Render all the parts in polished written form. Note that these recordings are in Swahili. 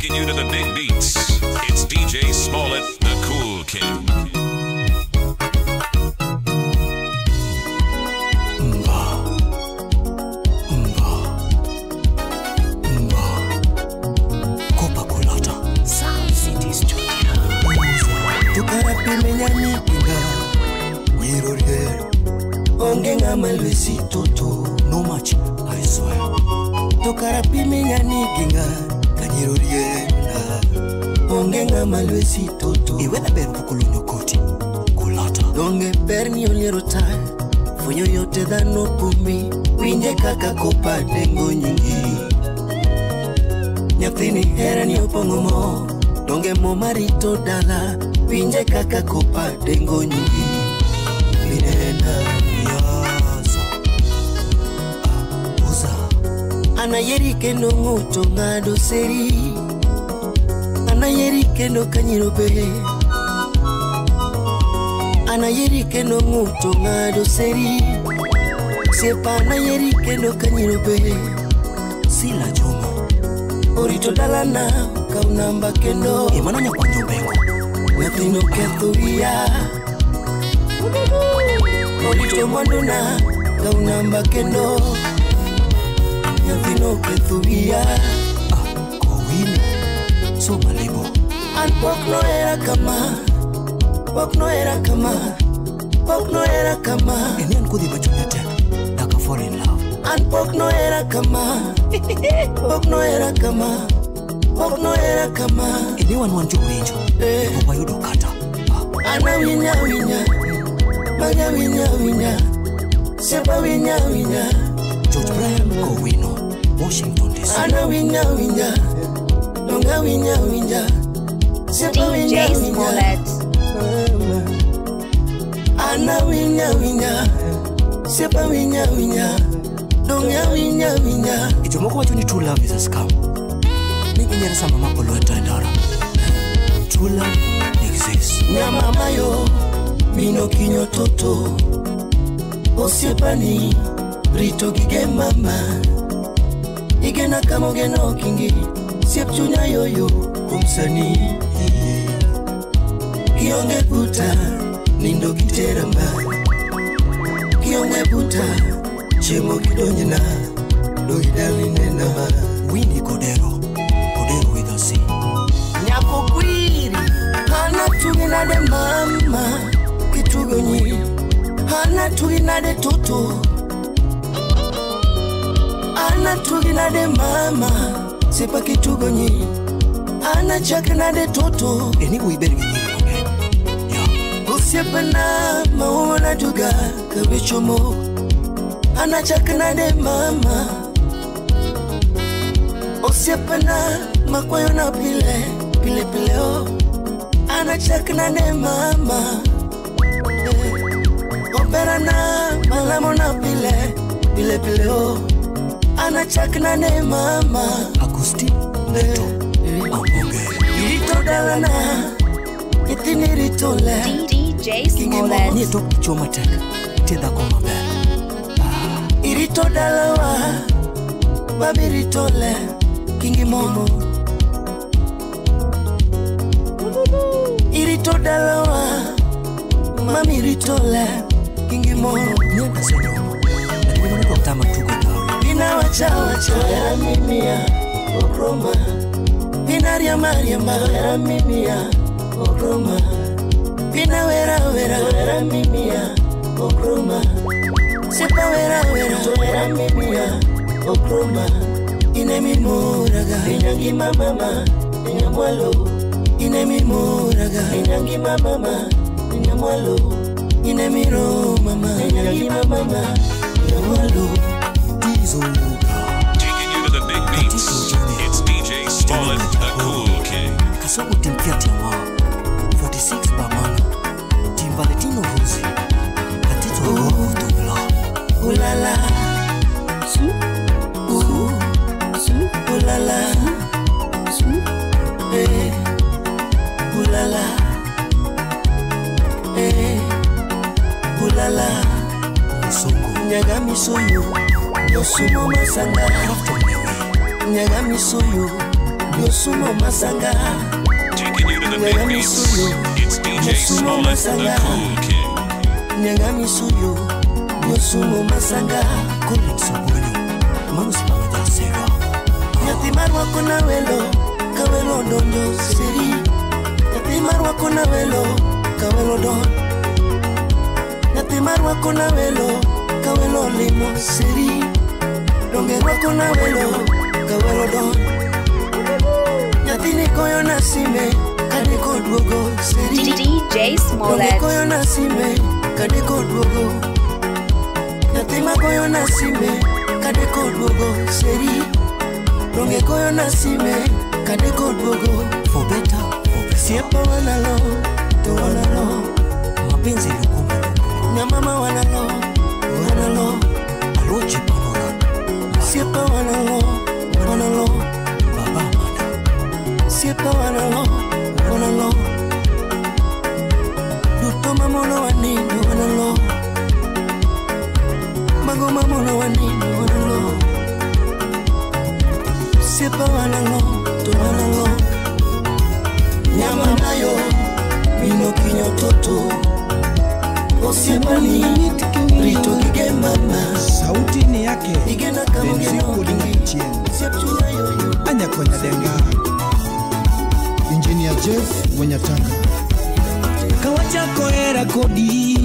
Taking you to the big beats. It's DJ Smollett, the Cool King. Ongenga malwesi toto, no much, I swear. Tokarapi menyani ginga, kanyiroriena. Ongenga malwesi toto, iwena beru kukulunyo koti, kulata. Donge perni oliero tai, funyo yote dano kumi, winje kaka kopa dengo nyingi. Nyathini hera ni opongo mo, donge mo marito dala, winje kaka kopa dengo nyingi. Minena. Anayeri kendo nguto ngado seri, anayeri kendo kanyirobe, anayeri kendo nguto ngado seri, sepa anayeri kendo kanyirobe. Sila jomo orito dalana kaunamba kendo imano nyakwanjo bengo nyathino ketho wiya. Orito mwanduna kaunamba kendo Yavino kethuia Kowini So malibo And pok no era kama Pok no era kama Pok no era kama Enian kudi bachunete Daka fall in love And pok no era kama Pok no era kama Pok no era kama Anyone want you winjo Kwa yudo kata Ana winya winya Maga winya winya Sepa winya winya George Brian Kowino Washington DC. Ana winya winya, longa winya winya, DJ Smollett. Ana winya winya, sepa winya winya, longa winya winya. Ichomoko wachuni true love is a scam. Niki nyera sama mapolo etandara. True love exists. Nyama mayo, mino kinyo toto. Osiepani, rito gige mama. Igena kamo geno kingi Siep chunya yoyo kumsani Kionge puta Nindo kiteramba Kionge puta Chemo kidonyena Doidali nenama Winnie Kodero Kodero with a C Nyako kwiri Hana tugina de mama Kitugonyi Hana tugina de toto Ana tugina de mama Sepa kitugonyi Ana chakina de toto Eni uiberi gini Usiepa na maona juga Kabichomo Ana chakina de mama Usiepa na makwayo na pile Pile pile o Ana chakina de mama Opera na malamo na pile Pile pile o Ana chakna ne mama Agusti Neto Amonge Irito dalana Itini ritole DJ Smollett Nito choma tek Teda koma be Irito dalawa Babi ritole Kingi momo Irito dalawa Mami ritole Kingi momo Nyenda senyomo Lakini mwana kwa tama tuko Vina wacha era mimia okroma Vina riama era mimia okroma Vina wera era mimia okroma Sepa wera era mimia okroma Inemi muraga Inyangi mama Inyamwalo Inemi muraga Inyangi mama Inyamwalo Inemi ro mama Inyangi mama Inyamwalo Taking you to the big beats. It's DJ Smollett, the Cool King. Kasogo Team Fiat Yama 46 Bamana Team Valentino Rossi Katito Tubla Ulala Ulala Ulala Ulala Nyaga misoyo Yosumo masanga Nyaga misoyo Yosumo Masanga. Taking you to the big beats. It's DJ Smollett, the Cool King. Nyangami Suyo, Yosumo Masanga. Kulik Subuyo, Manus Mama Sega. Yatimar wakona welo, kawelo donjo seri. Yatimar wakona welo, kawelo don. Yatimar wakona welo, kawelo limo seri. Donge wakona welo, kawelo don. Yatini koyo nasime, kadeko duogo seri. DJ Smollett. Donge koyo nasime, kadeko duogo. Yatima koyo nasime, kadeko duogo seri. Donge koyo nasime, kadeko duogo. For better, for better. Siepa wanalo, to wanalo. Mapenzi lukuma. Nyamama wanalo, wanalo. Alochi pamora. Siepa wanalo, wanalo. Baba mana. Siepa wanalo, wanalo. Duto mamono wanino wanalo. Mago mamono wanino wanalo. Siepa wanalo, to wanalo. Nyama nayo, mino kinyo toto. Osiepa ni, rito gige mama. Sauti ni yake Igena kama Benzi geno Coding kingi. Etienne Siepchuna yoyo. Anya kwenye denga Engineer Jeff Wenyatanga Kawachako era kodi.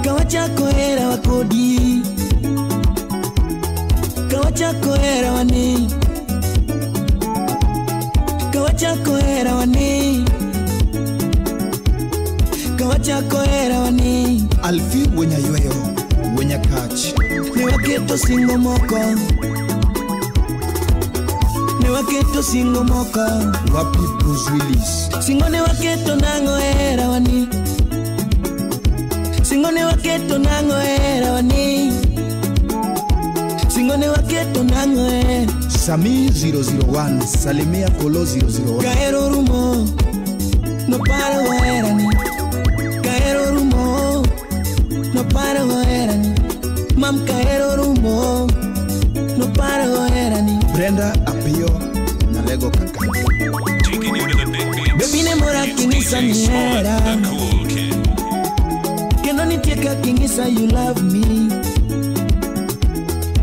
Kawachako era wakodi. Kawachako era wani. Kawachako era wani. Kawachako era wani. Alfi Wenyayoyo Wenyakach Ne waketo singo moko. Ne waketo singo moko. Wapi Bruce Willis Singo ne waketo nango era wani. Singo ne waketo nango era wani. Singo ne waketo nango era. Sami 001 Salimia Kolo 001 Kaero rumo. No para era ni. Kaero rumo. No para era ni. Mam kaero rumo. No para era ni. Brenda Apio Nalego Kaka Taking you to the big beats. Baby ne mora It's kingisa DJ Smollett, niera. the Cool King. Keno ni tieka kingisa you love me.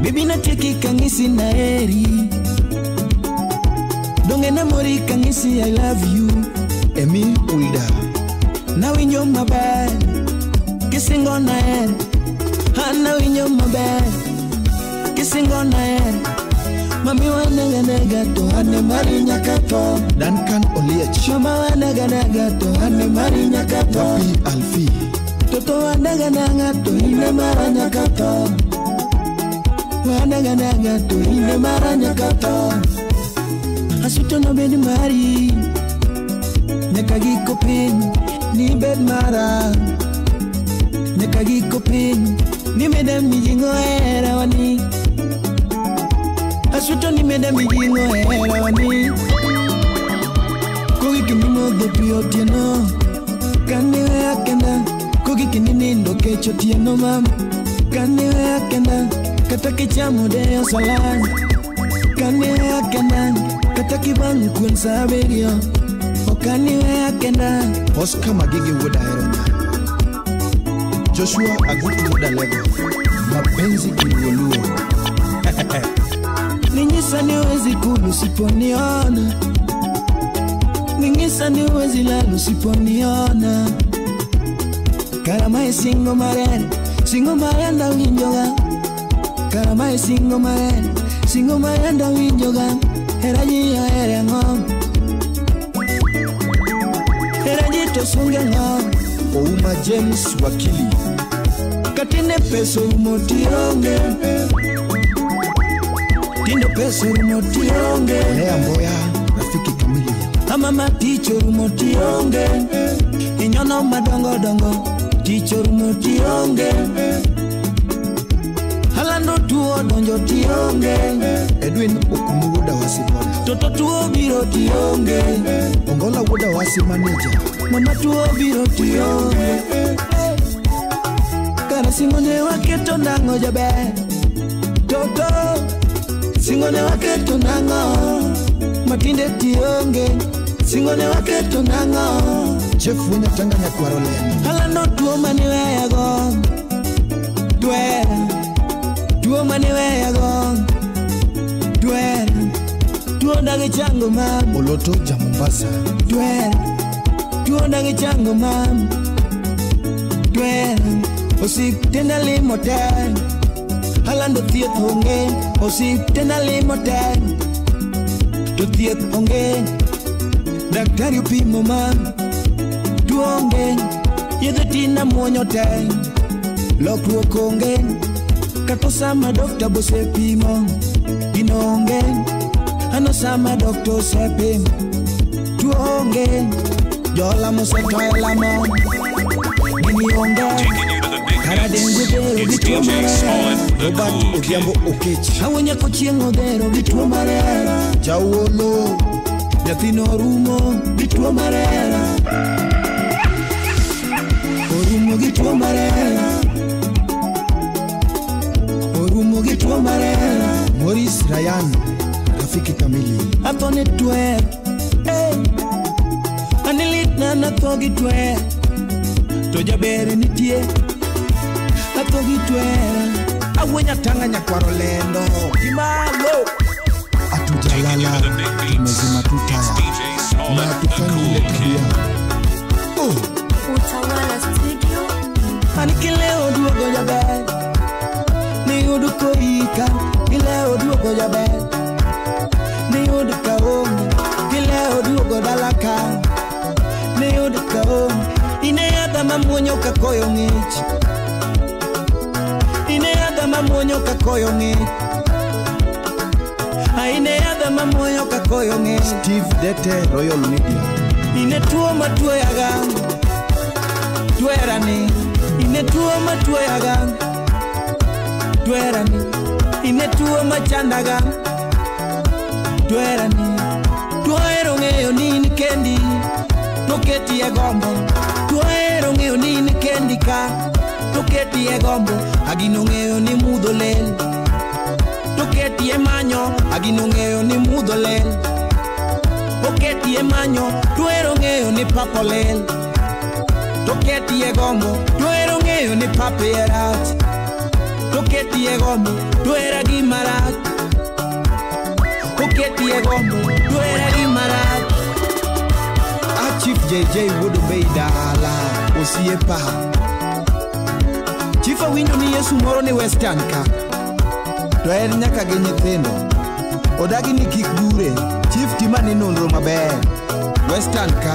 Baby na tieki kangisi na eri. Donge na mori kangisi I love you. Emi Ulda Now in your my bed. Kissing on the head. And now in your my bed. Kissing on the head. Mami wana nega to ane marinya kato. Duncan Oliech Mama wana nega to ane marinya kato. Wapi Alfi Toto wana nega to ine maranya kato. Wana nega to ine maranya kato. Asuto no bedi mari. Nekagi kopin ni bed mara. Nekagi kopin ni medem mijingo era wani. Asuto ni medem mijingo era wani. Kogi kinino de pio tieno. Kaniwe akenda. Kogi kinini ndo kecho tieno mam. Kaniwe akenda. Kataki chamu de osalan. Kaniwe akenda. Kataki bangu kwen saberio. Okaniwe akenda. Oscar Magigi Woda Eronya Joshua Agutu Woda Lego Mapenzi Kiwoluo Ninyisa niwezi kulu siponiona. Ninyisa niwezi lalu siponiona. Karamae singo marene. Singo marenda winjoga. Karamae singo marene. Singo marenda winjoga. Heraji ya ere ngom. Heraji tosunge ngom. Ouma James Wakili Katine peso umotionge. Tindo peso umotionge. Lea Mboya Rafiki Kamili Amama ticho umotionge. Inyono madongo dongo. Ticho umotionge. Halando tuo donjo tionge. Edwin Okumu Woda Wasibona Toto tuo biro tionge. Ongola Woda Wasi Manager Mama tuo biro tionge. Kara singone waketo nango jabe. Toto singone waketo nango matinde tionge singone waketo nango chefu nyatanganya kwaroleni hala no tuo maniweya go tuo maniweya go tuo ndage chango mam Oloto ja Mombasa tuo ndage chango mam osip tena limo ten halando thieth onge osip tena limo ten to thieth onge daktari upimo mam tuo onge yedhe tina muonyo ten lokruok onge kato sama dokta bose pimo gino onge ano sama dokta osepimo tuo onge jola mosetoyo lamo gini onge It's DJ Smollett, the cool kid. Awanya kochieng odhero gi tuo marera Jawolo nyathino orumo gi tuo marera orumo gi tuo marera orumo gi tuo marera Maurice Ryan rafiki kamili atone tuer anilit na natho gi tuer to jabere nitie athogi tuer awenya tanganya kwarolendo kimalo atujalala tumezima tutaya na tufanye ile tabia Utawala Studio. anikileo duogo jaber ni uduko ika kileo duogo jaber ni uduka omi kileo duogo dalaka ni uduka omi ine yada mamuonyo kakoyo ngich ine yada mamuonyo kakoyo ngich ine yada mamuonyo kakoyo ngich Steve Dete Royal Media ine tuo matuo yaga tuerani ine tuo matuo yaga tuerani ine tuo machandaga tuerani tuero ng'eyo nini kendi toketi e gombo tuero ng'eyo nini kendi ka toketi e gombo agino ng'eyo ni mudho lel toketi e manyo agino ng'eyo ni mudho lel toketi e manyo tuero ng'eyo ni papo lel toketi e gombo tuero ng'eyo ni papo e rach toketi e gombo tuera gi marach toketi e gombo tuera gi marach Chief JJ Wood Beidala Osiepa Chief awinjo ni Yesu moro ni Western ka to en nyaka gi nyithindo odagi ni kik gure Chief timani nonro maber Western ka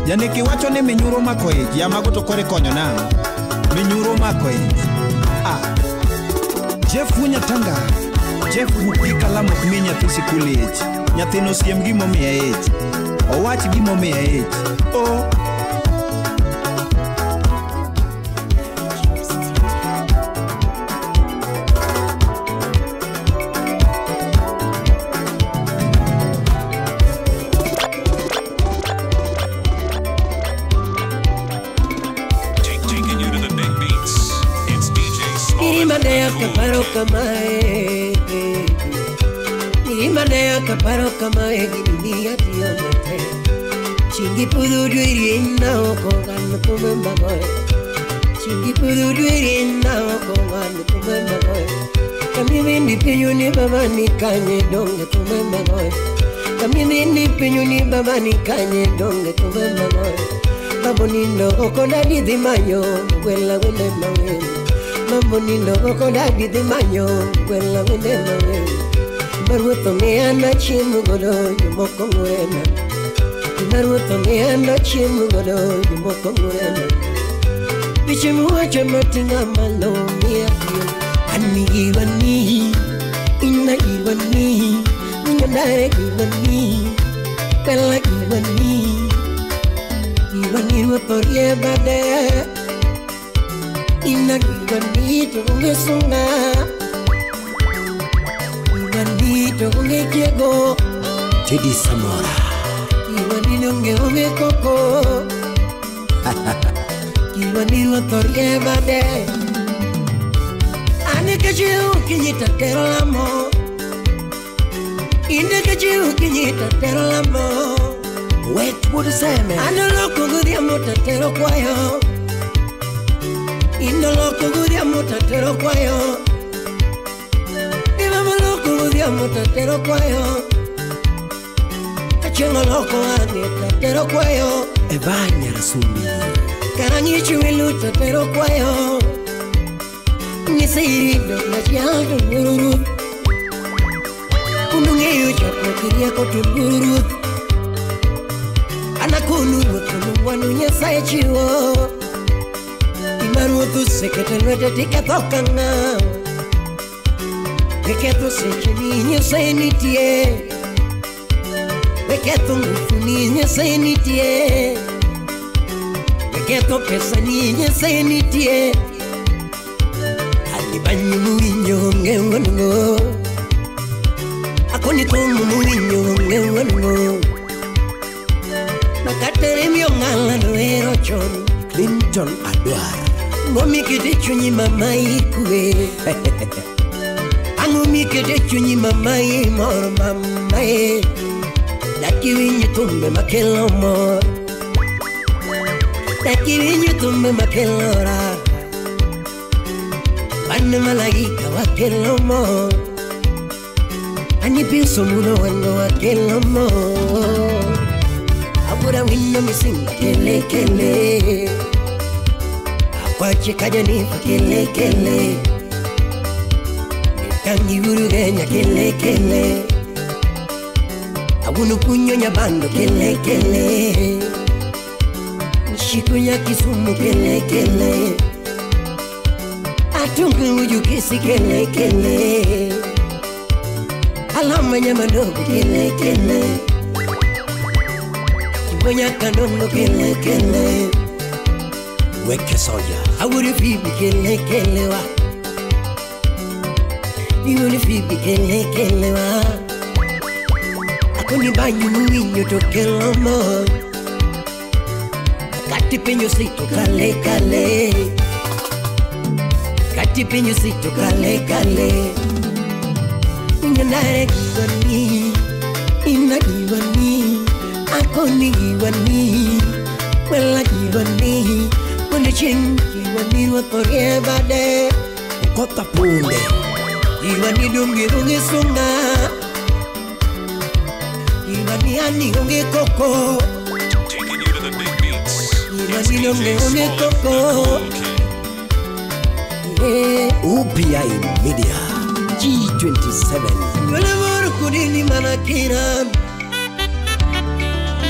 Janiki wacho ni minyuro mako ich yamago to kore konyo na minyuro mako ich Jeff Wunyatanga Jeff Wupika lamo kmi nyathi sikul ich nyathino siem gimo miya ich owach gimo miya ich Taking you to the big beats. It's DJ Smollett, the cool kid. Imanea kaparo kamae dunia tiamate Chingi pudu duiri na oko gano kumemba boy Chingi pudu duiri na oko gano kumemba boy Kami mindi pinyu ni baba ni kanye donge kumemba boy Kami mindi pinyu ni baba ni kanye donge kumemba boy Mambo nindo oko dadi di manyo Gwela wende mawin Mambo nindo oko dadi di manyo Gwela wende mawin Maruto me anda chimu godo yumoko ngurena Maruto me anda chimu godo yumoko ngurena Bichimu wache matinga malo miyakiyo Ani iwani, ina iwani Nyandare iwani, kala iwani Iwani waporie bade Ina iwani tunge sunga Bandito unge kiego Teddy Samora Iwanilo unge koko Iwanilo torie bade Ane Indekajiu kinyita terlamo, indekajiu kinyita terlamo. Wet would say me. Anoloko gudia mutatero kwayo, indoloko gudia mutatero kwayo. Imamaloko gudia mutatero kwayo. Chengo loko ane tatero kwayo. Evanya rasumi. Karangichi wilu tatero kwayo. Nisirido na chialdo bururu. Unungeyo chako kiria kotu bururu. Anakunu watu wanu nyesaye chiwo. Imaru watu sekete nwete tika toka nga. Weketo sechini nyesaye nitie. Weketo ngufu ni nyesaye nitie. Weketo pesa ni nyesaye nitie. Alibanyu muinyo ngewango. Akoni tomu muinyo ngewango. Makatere mio ngala noero chon. Clinton Adwar. Ngomi kete chunyi mama ikue. Angomi kete chunyi mama imor mama e. Daki winyu tumbe makelo mor. Daki winyu tumbe makelo ra. Bane malaika wakelo mor. Ani piso muno wango wakelo mor. Abura winno misinga kele kele. Akwache kaja nifa kele kele. Kangi urugenya kele kele. Agunu punyo nyabando kele kele. Nishikunya Kisumu kele kele. Atungu uju kisi kele kele. Alama nyamandogo kele kele. Chibonya kanongo kele kele. Weke soya. Awuri fibi kele kele wa. Iwuri fibi kele kele wa. Akoni banyu muinyo to kelo mo. Kati penyo sito kale kale. Kati penyo sito kale kale. Inyanare giwani. Ina giwani. Akoni giwani. Wela giwani. Wale ching giwani wakorie bade. Kota punde. Giwani dungi bungi sunga. Giwani ani ungi koko. Taking you to the big beats. It's Giwani dungi DJ ungi Smollett, the koko. Cool Kid. UPI Media. G27. Yole moro kudini manakiran.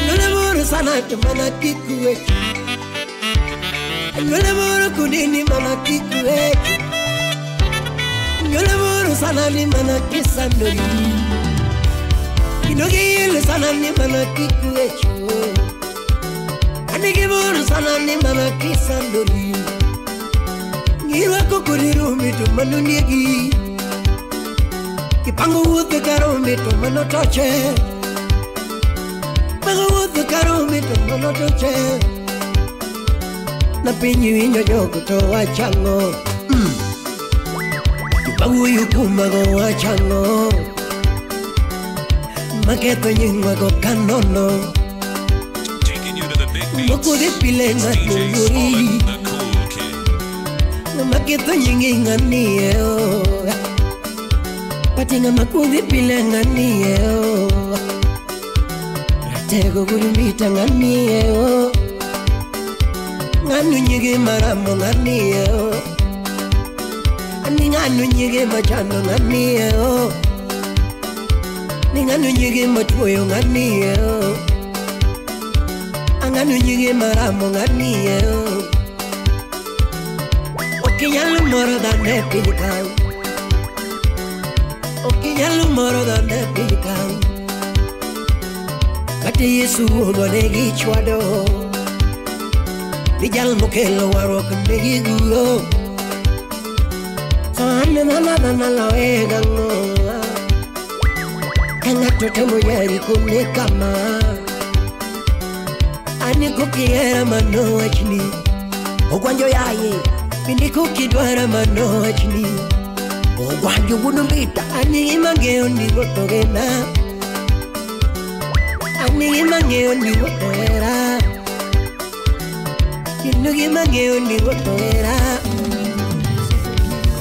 Yole moro sanat manakikuwe. Yole moro kudini manakikuwe. Yole moro sanani manakisandori. Inogi yele sanani manakikuwe. Anigi moro sanani manakisandori. Ngiwa kukuriru mitu manuniegi. Kipango wudu karo mitu manotoche. Pango wudu karo mitu manotoche. Na pinyu inyo joko to wachango. Kipango yukumago wachango. Maketo nyingwa go kanono. Taking you to the big beats. Mokuri pilenga It's DJ nunguri. Smollett, the Cool Kid. Maketo nyinginga niyo. Patinga makudhi pilenga niyo. Ratego gurumita nganiyo. Nganu nyige maramo nganiyo. Ani nganu nyige machando nganiyo. Ni nganu nyige matuyo nganiyo. Anganu nyige maramo nganiyo. Okinyalu moro dane pilikau. Okinyalu moro dane pilikau. Kati Yesu ubonegi chwado. Vijal mokelo warok negi gulo. So ane na loe gango. Kanga tote moyari kumne kama. Ani kukiera mano achni. Ogwanjo yaye. Pindi kukidwara mano achni. Wanjo wunumbita ani mangeo ni wotogena. Ani mangeo ni wotoera. Inugi mangeo ni wotoera.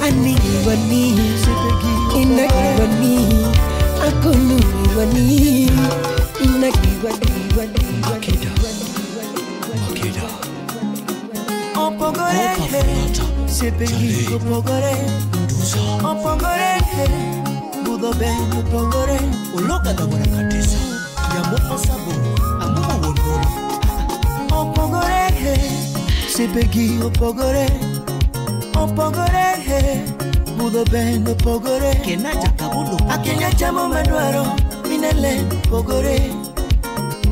Ani wani inagi wani akonu wani inagi wani Makeda Opogore sepegi opogore opogore budo ben opogore Uloka da mwana katisa Yamupa sabu Amupa wonoro opogore sepegi opogore opogore budo ben opogore Kenaja kabundo akenya chamo madwaro minele opogore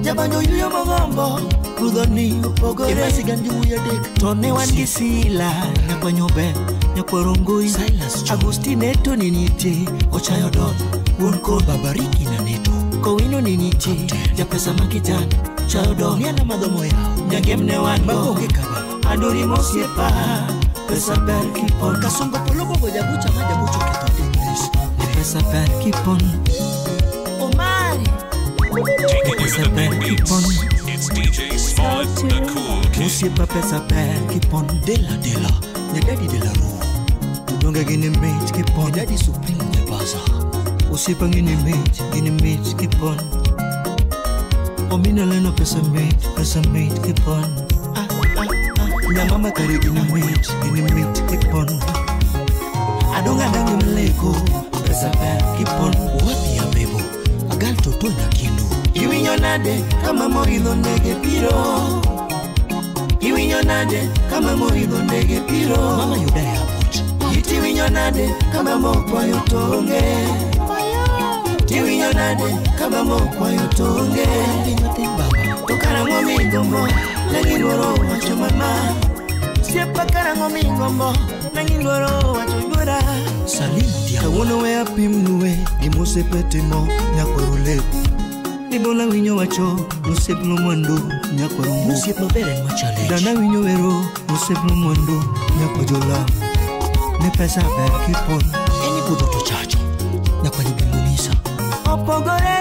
jabanyo yuyo mogombo budo ni opogore Emasi ganji uya dek Tone wangi sila Nyakwanyo ben Nyakwarongoi Silas Agustine to niniti Ochayo don Wonko babariki na neto Kowino niniti Japesa makijan Chayo don Niana madhomo yao Nyagemne wango Magoge kaba Adori mosiepa Pesa per kipon Kasongo polobo gojabucha majabucho keto English Pesa per kipon Omari Taking you to the big beats. It's DJ Smollett, the cool kid. Mosiepa pesa per kipon Dela Nyadadi dela ro Tudonga gini mate kipon Nyadadi supreme nebaza Mosiepa gini mate kipon Omina leno pesa mate kipon Nyamama kari gini mate kipon Adonga dangi mleko pesa per kipon Wapi ya bebo Agal toto nyakindu Iwinyo nade kama moidho ndege piro Iwinyo nade kama moidho ndege piro Mama yuda ya put Iti winyo nade kama mokwayo tonge Tiwinyo nade kama mokwayo tonge Ting baba Tokara ngomi gombo Nangi loro wacho mama Siepa kara ngomi gombo Nangi loro wacho yura Salim dia Kawono we apim nuwe Gimose pete mo nyakwarule Ibola winyo wacho Nuseplo mwando nyakwarungu Musiep mabere nwa challenge Dana winyo wero Nuseplo mwando nyakwajola Ne pesa per kipon Eni budo to chacho Nyakwa yubimunisa Opogore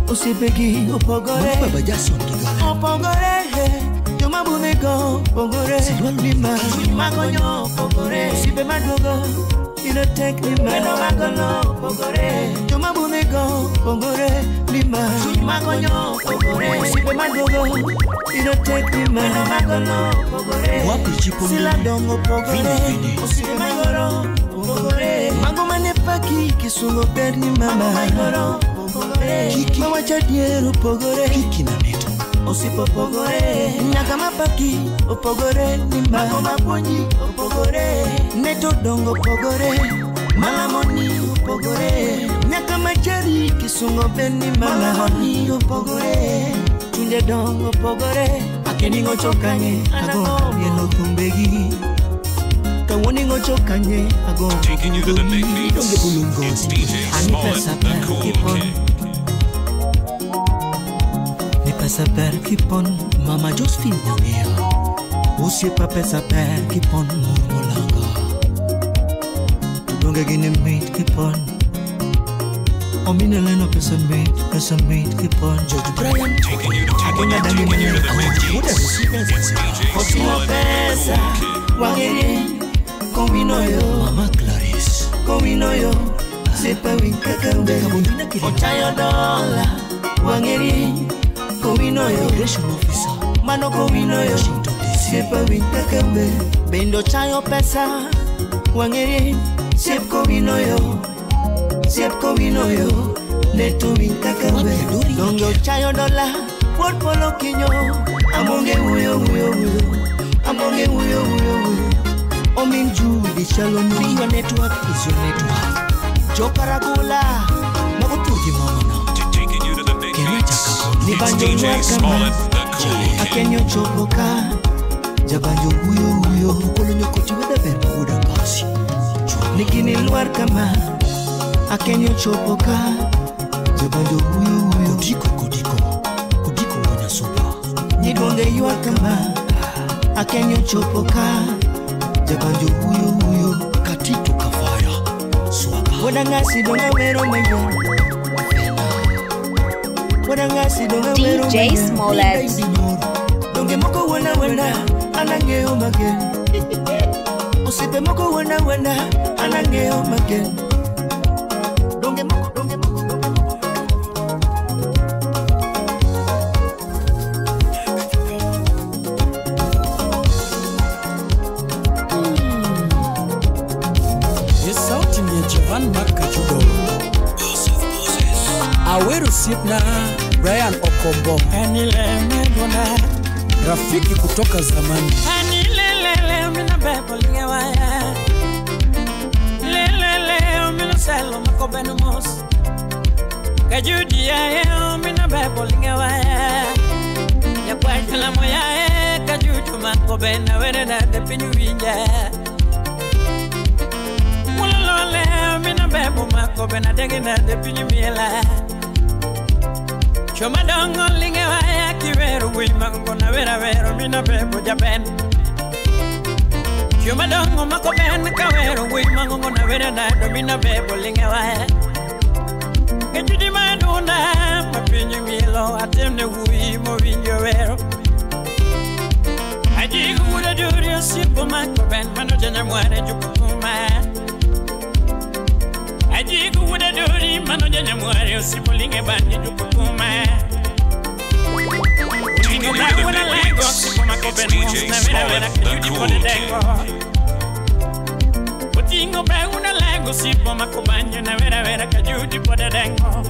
Osipegi opogore Mwana baba Jason gigale Opogore Joma bunego opogore Silwan Lima Magonyo opogore Osipe madogo Ina tek lima Weno magono opogore Joma bunego opogore Lima Magonyo opogore Osipe madogo Ina tek lima Weno magono opogore Wapi chipo Sila dongo opogore Vini Osipe magoro opogore Mango manepaki kisungo berni mama Magoro opogore Kiki mawacha diero opogore Kiki na neto Osipo opogore Nyaka mapaki opogore Nimba Mango maponji opogore Neto dongo opogore Malamoni opogore Nyaka machari kisungo berni mama Malamoni opogore Tunde dongo opogore Akeningo chokanye Ago yelo kumbegi Kawoningo chokanye Ago Taking you to the big beats. It's DJ Smollett, the cool kid. Ni pesa per kipon Mama Josephine nyangea Usiepa pesa per kipon Murmolanga Tudonga gini mate kipon Omina leno pesa mate kipon George Bryan Taking you to the big beats. It's DJ Smollett, the cool kid. Wangere Kominoyo Mama Clarice Kominoyo Sepa winkakambe Kabondina kiri Ochayo dola Wangere Kominoyo Immigration officer Mano kominoyo Washington DC Sepa winkakambe Bendo chayo pesa Wangere Sep kominoyo Neto winkakambe Wapi adori Dongo chayo dola Wot polo kinyo Amonge huyo Amonge huyo Omin judi shalom Your network is your network Jokaragula Mago turgi mama na Taking you to the big beats. Ni It's banjo DJ luar Smollett, kama the cool kid. Akenyo chopoka Jabanjo huyo Kolo nyokoti wede ber maguda ngasi Nikini luar kama Akenyo chopoka Jabanjo huyo Kudiko wanya sopa Nidonge yuar kama Akenyo chopoka Jabanjo huyo Katito kafaya Wadangasi donga wero mayo. Wadangasi donga wero mayo. DJ Smollett. Donge moko wana anange omage. Usipe moko wana anange omage. Donge moko. Javan Makachudo Aweru Sipna Brian Okombo Rafiki kutoka zamani Mina bebo lingewaya Mina selo makobeno mos Kajudi ya mina bebo lingewaya Ya kwajala moya kajudu makobena Wene na depinyu winja Mina bebo mako bena degi na de pinyumila Choma dongo linge waya kiweru wimango na wero mina bebo jaben Choma dongo mako ben kaweru wimango na wera na do mina bebo linge waya Kejudi maduna mapinyumilo atemne hui mo winjo wero Ajigu muda duri sipo mako ben mano janya mware jukukuma Ajigu wuda dori mano janya mwari usipolinge bandi dukukuma Utingo bagu na lego sipo makobenu na vera kajudi pone dengo Utingo bagu na lego sipo makobanyo na vera kajudi pone dengo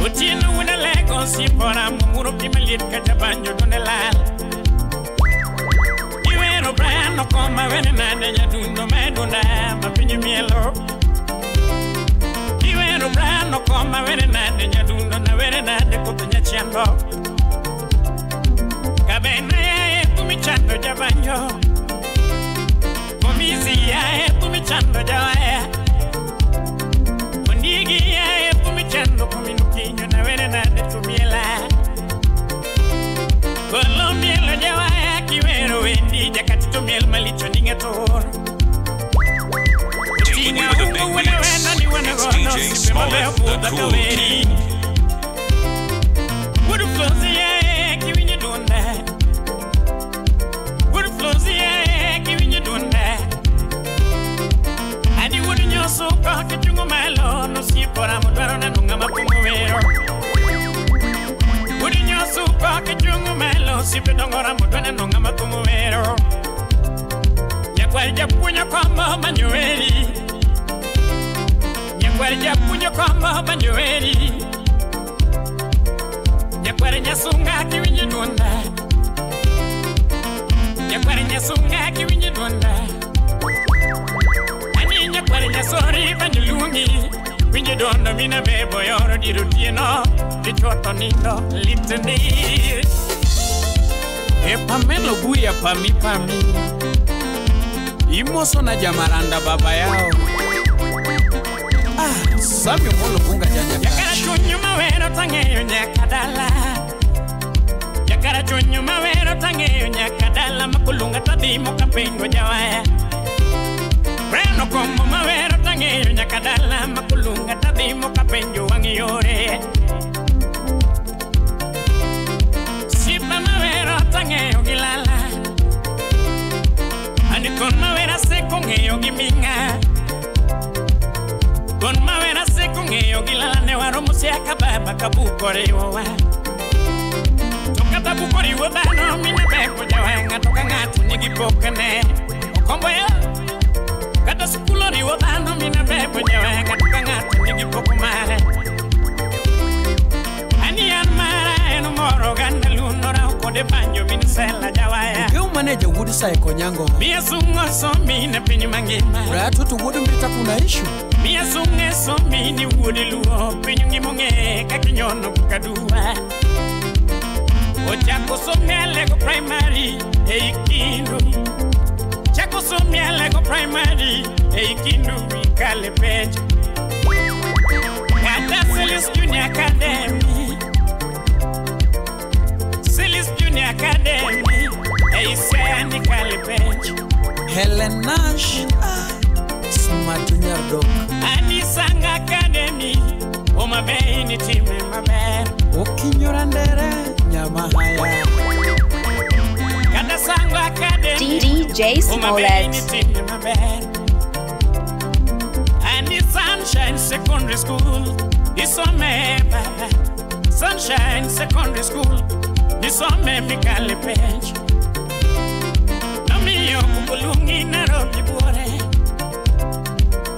Utino wuda lego sipo ramumuro pimalit kajabanyo dunelal Iwero Brian Okoma wene nane nyadundo meduna mapinyi mielo Iwero Brian Okoma wene nane nyadundo na wene nane kutunya chiambo Kabena ya kumichando jabanyo Komizi ya kumichando jawaya Kondigi ya kumichando kuminukinyo na wene nane tumiela Kolombiela jawaya kiwero wendi jakati tumiel malicho ningetor Tinga ungu wena ni wana gono sipe mabeo kuda kaweri Wudu flozi ya kiwinye dunda Wudu flozi ya kiwinye dunda Adi wudu nyoso kwa kichungu malo no sipora mudwaro na nunga mapungu wero Wudu nyoso kwa kichungu malo sipe dongora mudwana nunga mapungu wero Nyakwarja punya kwamba manyweri Nyakwarja punya kwamba manyweri Nyakwarja sunga kiwinye dunda Nyakwarja sunga kiwinye dunda Ani nyakwarja sori banyulungi Winye dunda mina bebo yoro dirutieno Dichoto nindo litani Pamelo buya pami Imoso na jamaranda baba yao Sami molo bunga janja Yakara chunyu mawero tangeyo nyakadala Yakara chunyu mawero tangeyo nyakadala Makulunga tadimo kapengo jawaya Breno kombo mawero tangeyo nyakadala Makulunga tadimo kapengo wangiyore Sipa mawero tangeyo gilala Con mawera se con ello giminga Con mawera se con ello gilala newaro musiaka baba kabukorewa Toka tabukorewa bano mina beko jawanga toka ngatu nigipokane Okombo ya Kata sukuloriwa bano mina beko jawanga toka ngatu nigipokumare Ani anmara eno moro gandalunora ukode banjo minisela jawaya Manager would say konyango Mia sunga so mina pinyi mangema Rato to would mbita kuna issue Mia sunga so mini woody luo Pinyi ngimunge kakinyono kukadua Ochako so mialego primary Eikindu Chako so mialego primary Eikindu ikale page Kata Silis Junior Academy Silis Junior Academy Helen Nash Smart Junior Kodok Anisanga Academy Omabei ni time maber Okinyora ndere nyama haya Kadasanga Academy DJ Omabei ni Smollett. time maber Ani Sunshine Secondary School Isome baba Sunshine Secondary School Isome Mikali Page Namiyo kukulungi Nairobi bore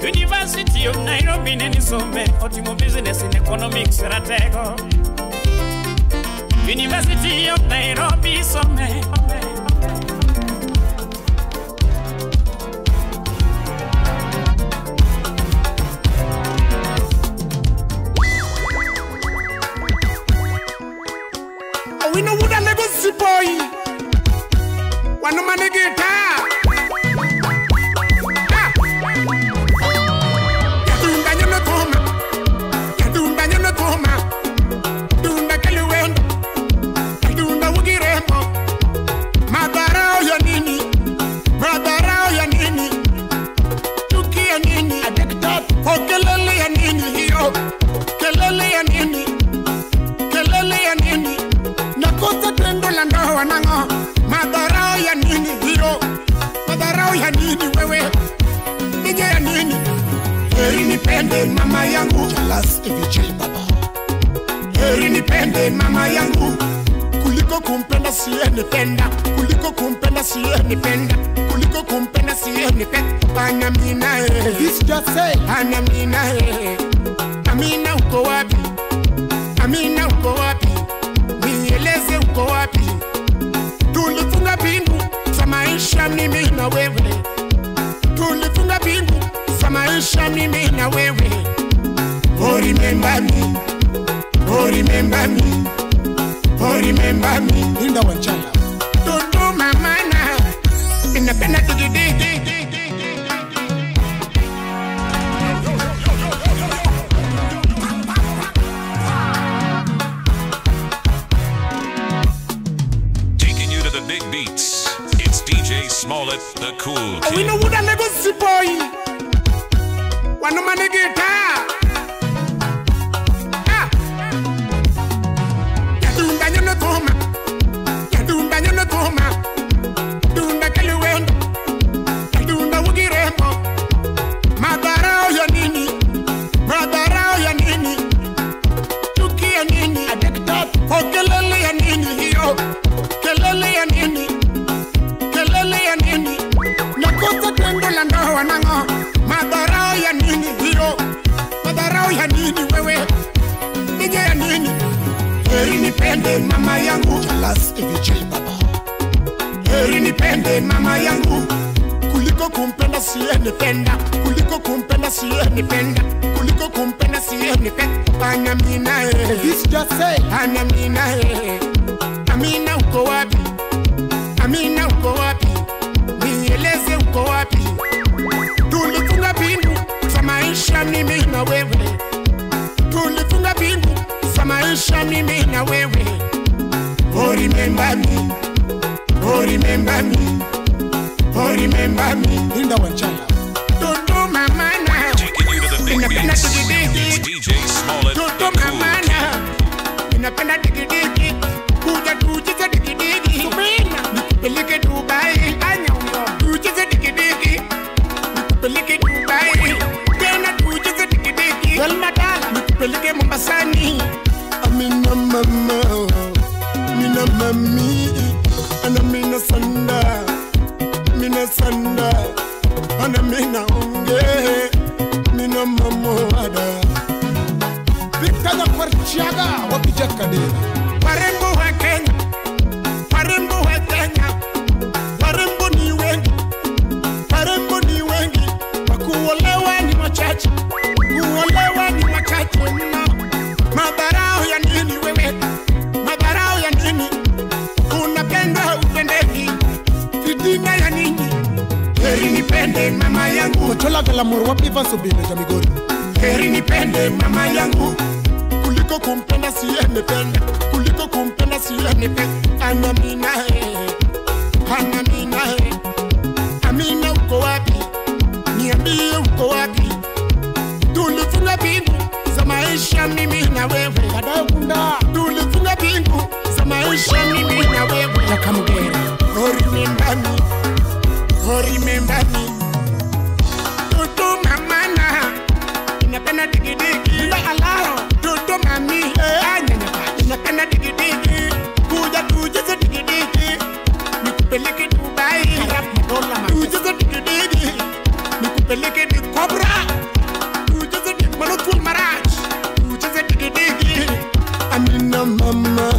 University of Nairobi Nisome Otimo Business in Economics Ratego University of Nairobi Some We know what a legacy boy. One man a guitar. Doing Daniel Toma. Doing Daniel Toma. Doing the Kaluwen. Doing the Woogie Rambo. Madarao Yanini. Madarao Yanini. Tuki Yanini. Addicted. Oh, Kelele Yanini. Hero. Kelele Yanini. Kelele Yanini. Nakosa tendo la ndoa nango Madarao ya nini hiro Madarao ya nini wewe Nije ya nini Heri nipende mama yangu Jalas EVJ baba Heri nipende mama yangu Kuliko kumpenda siye nipenda Kuliko kumpenda siye nipenda Kuliko kumpenda siye nipenda Anamina This just say Anamina Amina uko wapi Amina uko wapi Nieleze uko wapi Tulifunga bingu za maisha mimi na wewe Tulifunga bingu za maisha mimi na wewe Oh remember me Oh remember me Oh remember me Linda Wanchala Tutu mamana Inapenda digidigi Big beats. It's DJ Smollett, the cool kid. We know what a legacy boy. One man a guitar. Doing Daniel Toma. Doing Daniel Toma. Doing the Kaluwen. Doing the Woogie Rambo. Madarao Yanini. Madarao Yanini. Tuki Yanini. Addicted. Oh, Kelele Yanini. Hero. Kelele ya nini Kelele ya nini Nakosa tendo la ndoa nango Madarao ya nini hiro Madarao ya nini wewe Nije ya nini Heri nipende mama yangu Jalas EVJ baba Heri nipende mama yangu Kuliko kumpenda siye nipenda Kuliko kumpenda siye nipenda Kuliko kumpenda siye nipenda Anamina This just say Anamina Amina uko wapi Amina uko wapi Nieleze uko wapi Tulifunga bingu za maisha mimi na wewe Tulifunga bingu za maisha mimi na wewe Oh remember me Oh remember me Oh remember me Linda Wanchala Tutu mamana Taking you to the big beats. It's DJ Smollett, Tutu the cool mamana kid. Inapenda digidigi Kuja tujiza digidigi Subina Nikupeleke Dubai Tujiza digidigi Nikupeleke Dubai Tena tujiza digidigi Walmadala Nikupeleke Mombasani Amina mama Mina mami Ana mina sanda Mina sanda Ana mina unge Mina mamoada Victor Kwarchiaga Wapijaka de Warembo wa Kenya Warembo wa Kenya Warembo ni wengi Warembo ni wengi Wakuolewa ni wachache Kuolewa ni wachache mno Madarao ya nini wewe Madarao ya nini Unapenda upendeki Fitina ya nini Heri nipende mama yangu Chola Galamur Wapiva Subine Jamigori Heri nipende mama yangu Kuliko kumpenda siye nipenda Kuliko kumpenda siye nipenda Anamina Anamina Amina uko wapi Niambie uko wapi tulifunga bingu za maisha mimi na wewe. Kadakunda tulifunga bingu za maisha mimi na wewe. Nakamgera oh remember me, oh remember me. Tutu mama na inapenda digidigi la alaro. Tutu mami anyanyaka inapenda digidigi. Kuja tujeze digidigi nikupeleke Dubai. Tujeze digidigi nikupeleke di Cobra. Tujeze di Malotul Maraj. Tujeze digidigi. Amina mama,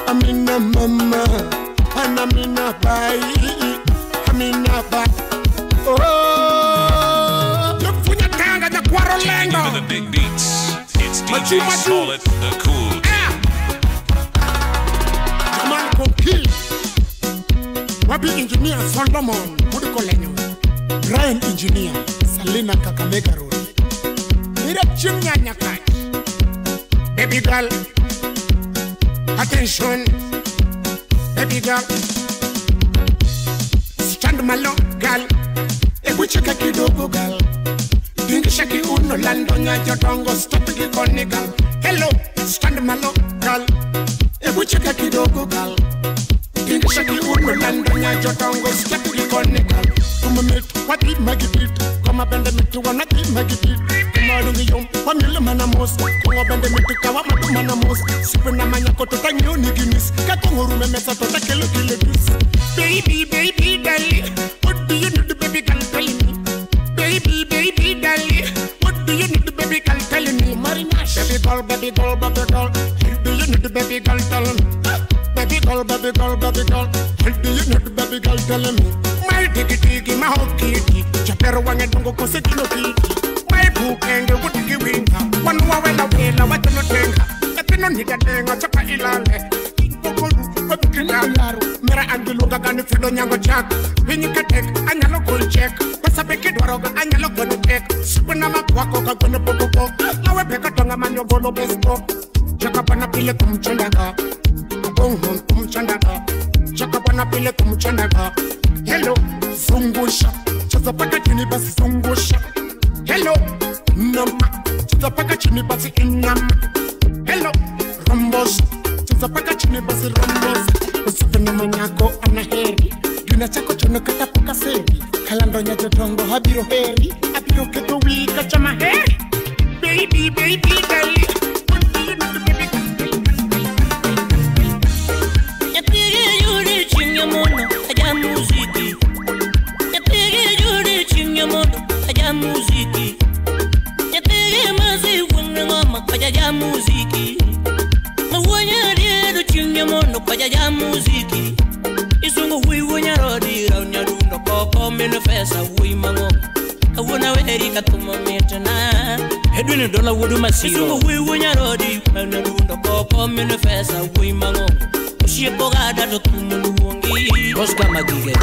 Amina mama, Amina bai, Amina bai. Oh, Funya Tanga the Quarolengo. Taking you to the big beats. It's DJ Smollett, the Cool King. Jamal Konki. Wabi engineer Solomon Mudukolenyo. Brian engineer Salina Kakamega Road. Mira Chimnya Nyakai. Baby girl, attention. Baby girl, stand malo girl. Ebu cheka kidogo girl. Dingi shaki uno lando nyaja dongo stop kikoni girl. Hello, stand malo girl. Ebu cheka kidogo girl. Dingi shaki uno lando nyaja dongo stop kikoni girl. Kuma metu wati magibit. Kuma bende metu wanati magibit. Kuma dungi yom wamile manamos. Kuma bende metu kawa matu manamos. Sipe na manya koto tanyo niginis. Kakonguru memesa tota kelo kilebis. Baby, baby, darling, what do you need, baby, can tell me? Baby, baby, darling, what do you need, baby, can tell me? Marinash, baby girl, baby girl, baby girl, what do you need, baby, can tell me? Baby girl, baby girl, baby girl, what do you need, baby, can tell me? My diggy, my whole kitty, Chapero wang and go cause no kitty. My book and the wood giving her, one more when I will, what do you think? I don't need a thing, or Chapa Ilale. Mera angiluga gani fido nyango chak. Vinyika tek, anyalo kul check. Pasapeke dwaroga, anyalo kono tek. Supena makwako kagwene popopo. Lawe peka tonga manyo golo bespo. Chaka pana pile kumchandaga. Bonghon kumchandaga. Chaka pana pile kumchandaga. Hello, zungusha. Chaza paka chini basi zungusha. Hello, nama. Chaza paka chini basi inama. Hello, rambosha. Zapaka chini basi rambos. Usipenda manyako anaheri. Gina chako chono katapuka seri. Kalando nya jotongo habiro heri. Abiro keto wika chama heri. Baby, baby, darling, what do you need, baby? Yapige yuri chinya mono aja muziki. Yapige yuri chinya mono aja muziki. Yapige mazi wunga ngoma aja muziki. Mawanya riedo chinya mono aja muziki. Isungu hui wanya rodi raunya dundo koko meno fesa hui mango. Kawuna weri katuma metana. Edwin dola wudu masiro. Isungu hui wanya rodi raunya dundo koko meno fesa hui mango. Ushipo gada do kumulu wongi. Oscar Magige.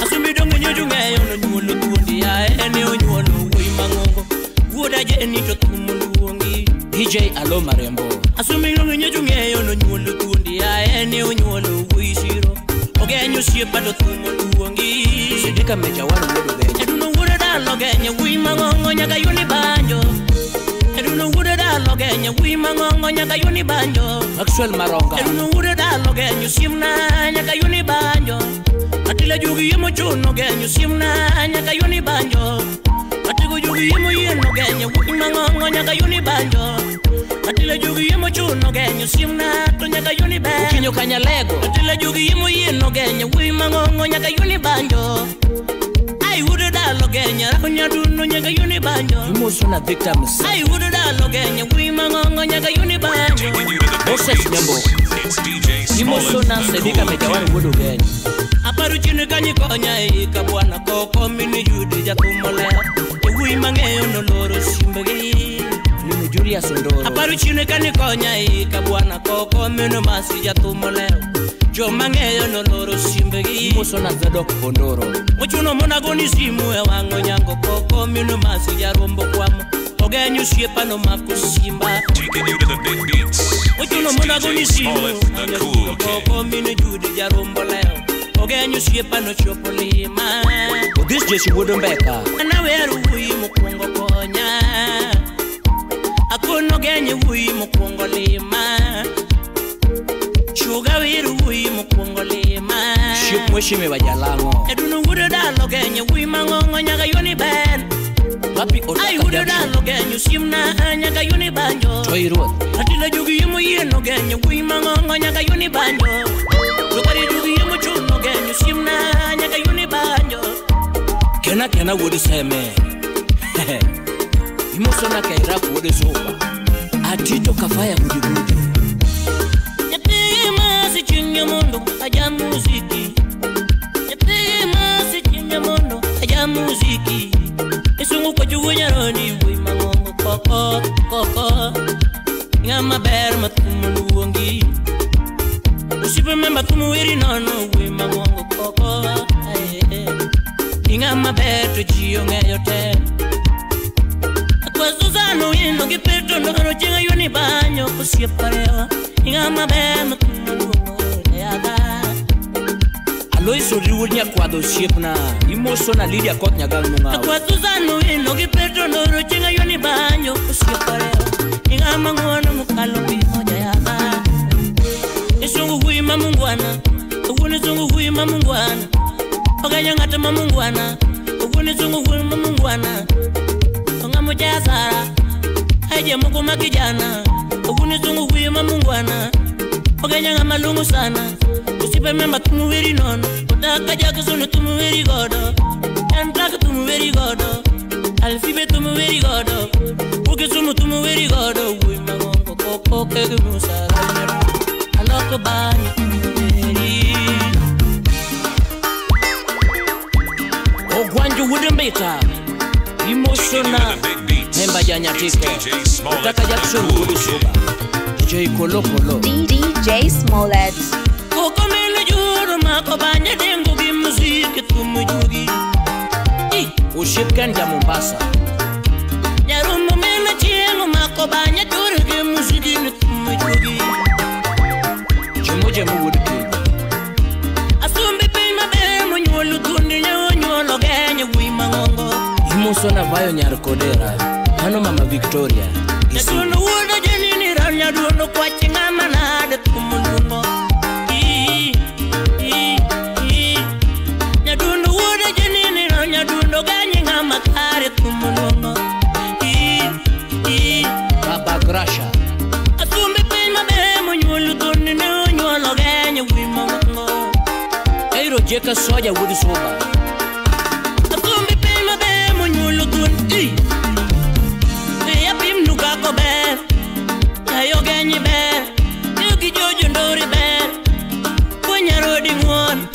Asumi dongo nyojunga yono nyulo tundi ya ene onyulo hui mango. Wuda jeni to kumulu wongi. DJ Alo Marembo. Asumi dongo nyojunga yono nyulo tundi ya ene onyulo hui shiro. Ogenyo shipa do kumulu wongi. Sidika meja wanu wudu benja. Eduno wuda da logenya hui mango nyaga yuni banjo. Eduno wuda da logenya hui mango nyaga yuni banjo. Actual Maronga. Eduno wuda da logenya simna nyaga yuni banjo. Atila jugi yemo chuno genyo simna nyaga yuni banjo. Atigo jugi yemo yeno genyo hui mango nyaga yuni banjo. Atila jugi yemo chuno genyo simna to nyaga yuni banjo. Ukinyo kanyalego. Atila jugi yemo yeno genyo hui mango nyaga yuni banjo. I would have logenya rakonya duno nyaga yuni banjo. Imosona victims. I would have logenya hui mango nyaga yuni banjo. Oses nyambo. It's DJ Smollett, Imosona the sedika Cool mejawani King. wudu genyo. Aparu chini kanyi konya ika bwana koko mini jude jakumole. Ewi mangeyo no loro simbegi. Lini Julia Sondoro. Aparu chini kanyi konya ika bwana koko mini masi jakumole. Jo mangeyo no loro simbegi. Imosona Zadok Bondoro. Ochuno mona goni simu e wango nyango koko mini masi jarombo kwamo. Ogenyu shepa no mako simba. Taking you to the big beats. Ochuno It's mona goni DJ simu. Smollett, the Cool King. Koko mini jude jarombo leo. Ogenyu shepa no chopolima. This Jesse Woodenbecker. Na weru hui mukungo konya. Bushime Bajalango. Edunu would dalo genye wi mangongo nyaga yoni ben. Papi Odaka I would dalo genye simna nyaga yoni banjo. Toy Road. Atila jugi yemu yeno genye wi mangongo nyaga yoni banjo. Lukari jugi yemu chuno genye simna nyaga yoni banjo. Kena would seme. Imosona kaira would soba. Atito kafaya gudi. Yapima si chinyo mundo aja muziki. Yapima si chinyo mundo aja muziki. Esungu kwa jugunya roni wi mangongo koko. Ngama ber matumu luongi. Usipe memba tumuwiri nono wi mangongo koko. Ngama ber to jiyo ngayote. Kwa Suzano ino gipeto ndokano chenga yoni banyo kusieparewa. Ngama ber matumu luongi yaga. Aloiso riwunya kwado siepna. Imosona Lydia kot nyagang nunga. Kwa Suzano ino gipeto ndokano chenga yoni banyo kusieparewa. Ngama ngwana mukalo bimoja yaga. Isungu hui mamungwana. Uguni sungu hui mamungwana. Oganya ngata mamungwana. Uguni sungu hui mamungwana. Ngamo jazara. Haje muko makijana. Uguni sungu hui mamungwana. Oganya ngamalungu sana. Usipe memba tumuwiri nono. Utaka jaka sunu tumuwiri godo. Yantaka tumuwiri godo. Alfibe tumuwiri godo. Ukisumu tumuwiri godo. Hui mangongo koko kege musara. Aloko banyo tumuwiri. Ogwanju wudembeta. Imosona Hemba janya tiko Utaka Jackson wudi soba DJ Kolo DJ Smollett. Koko mele juro mako banya dengu bi muziki tumujugi. Ushipkan ja Mombasa. Nyarumo mele chiengo mako banya juro gi muziki tumujugi. Jemu wudi kibu Asumbi pima be monyolo tundi nyolo genye wi mangongo. Imosona vayo nyarkodera. Hano Mama Victoria. Netuno wuda jenini ranya duno kwa chinga manade tumunungo. Netuno wuda jenini ranya duno ganye nga makare tumunungo. Baba Grasha. Asumbi pima be monyolo tundi nyolo genye wi mangongo. Eiro Jeka Soja wudi soba. Asumbi pima be monyolo tundi. Kako ber, ayo genyi ber, yugi jojo ndori ber, kunya rodi ngwon,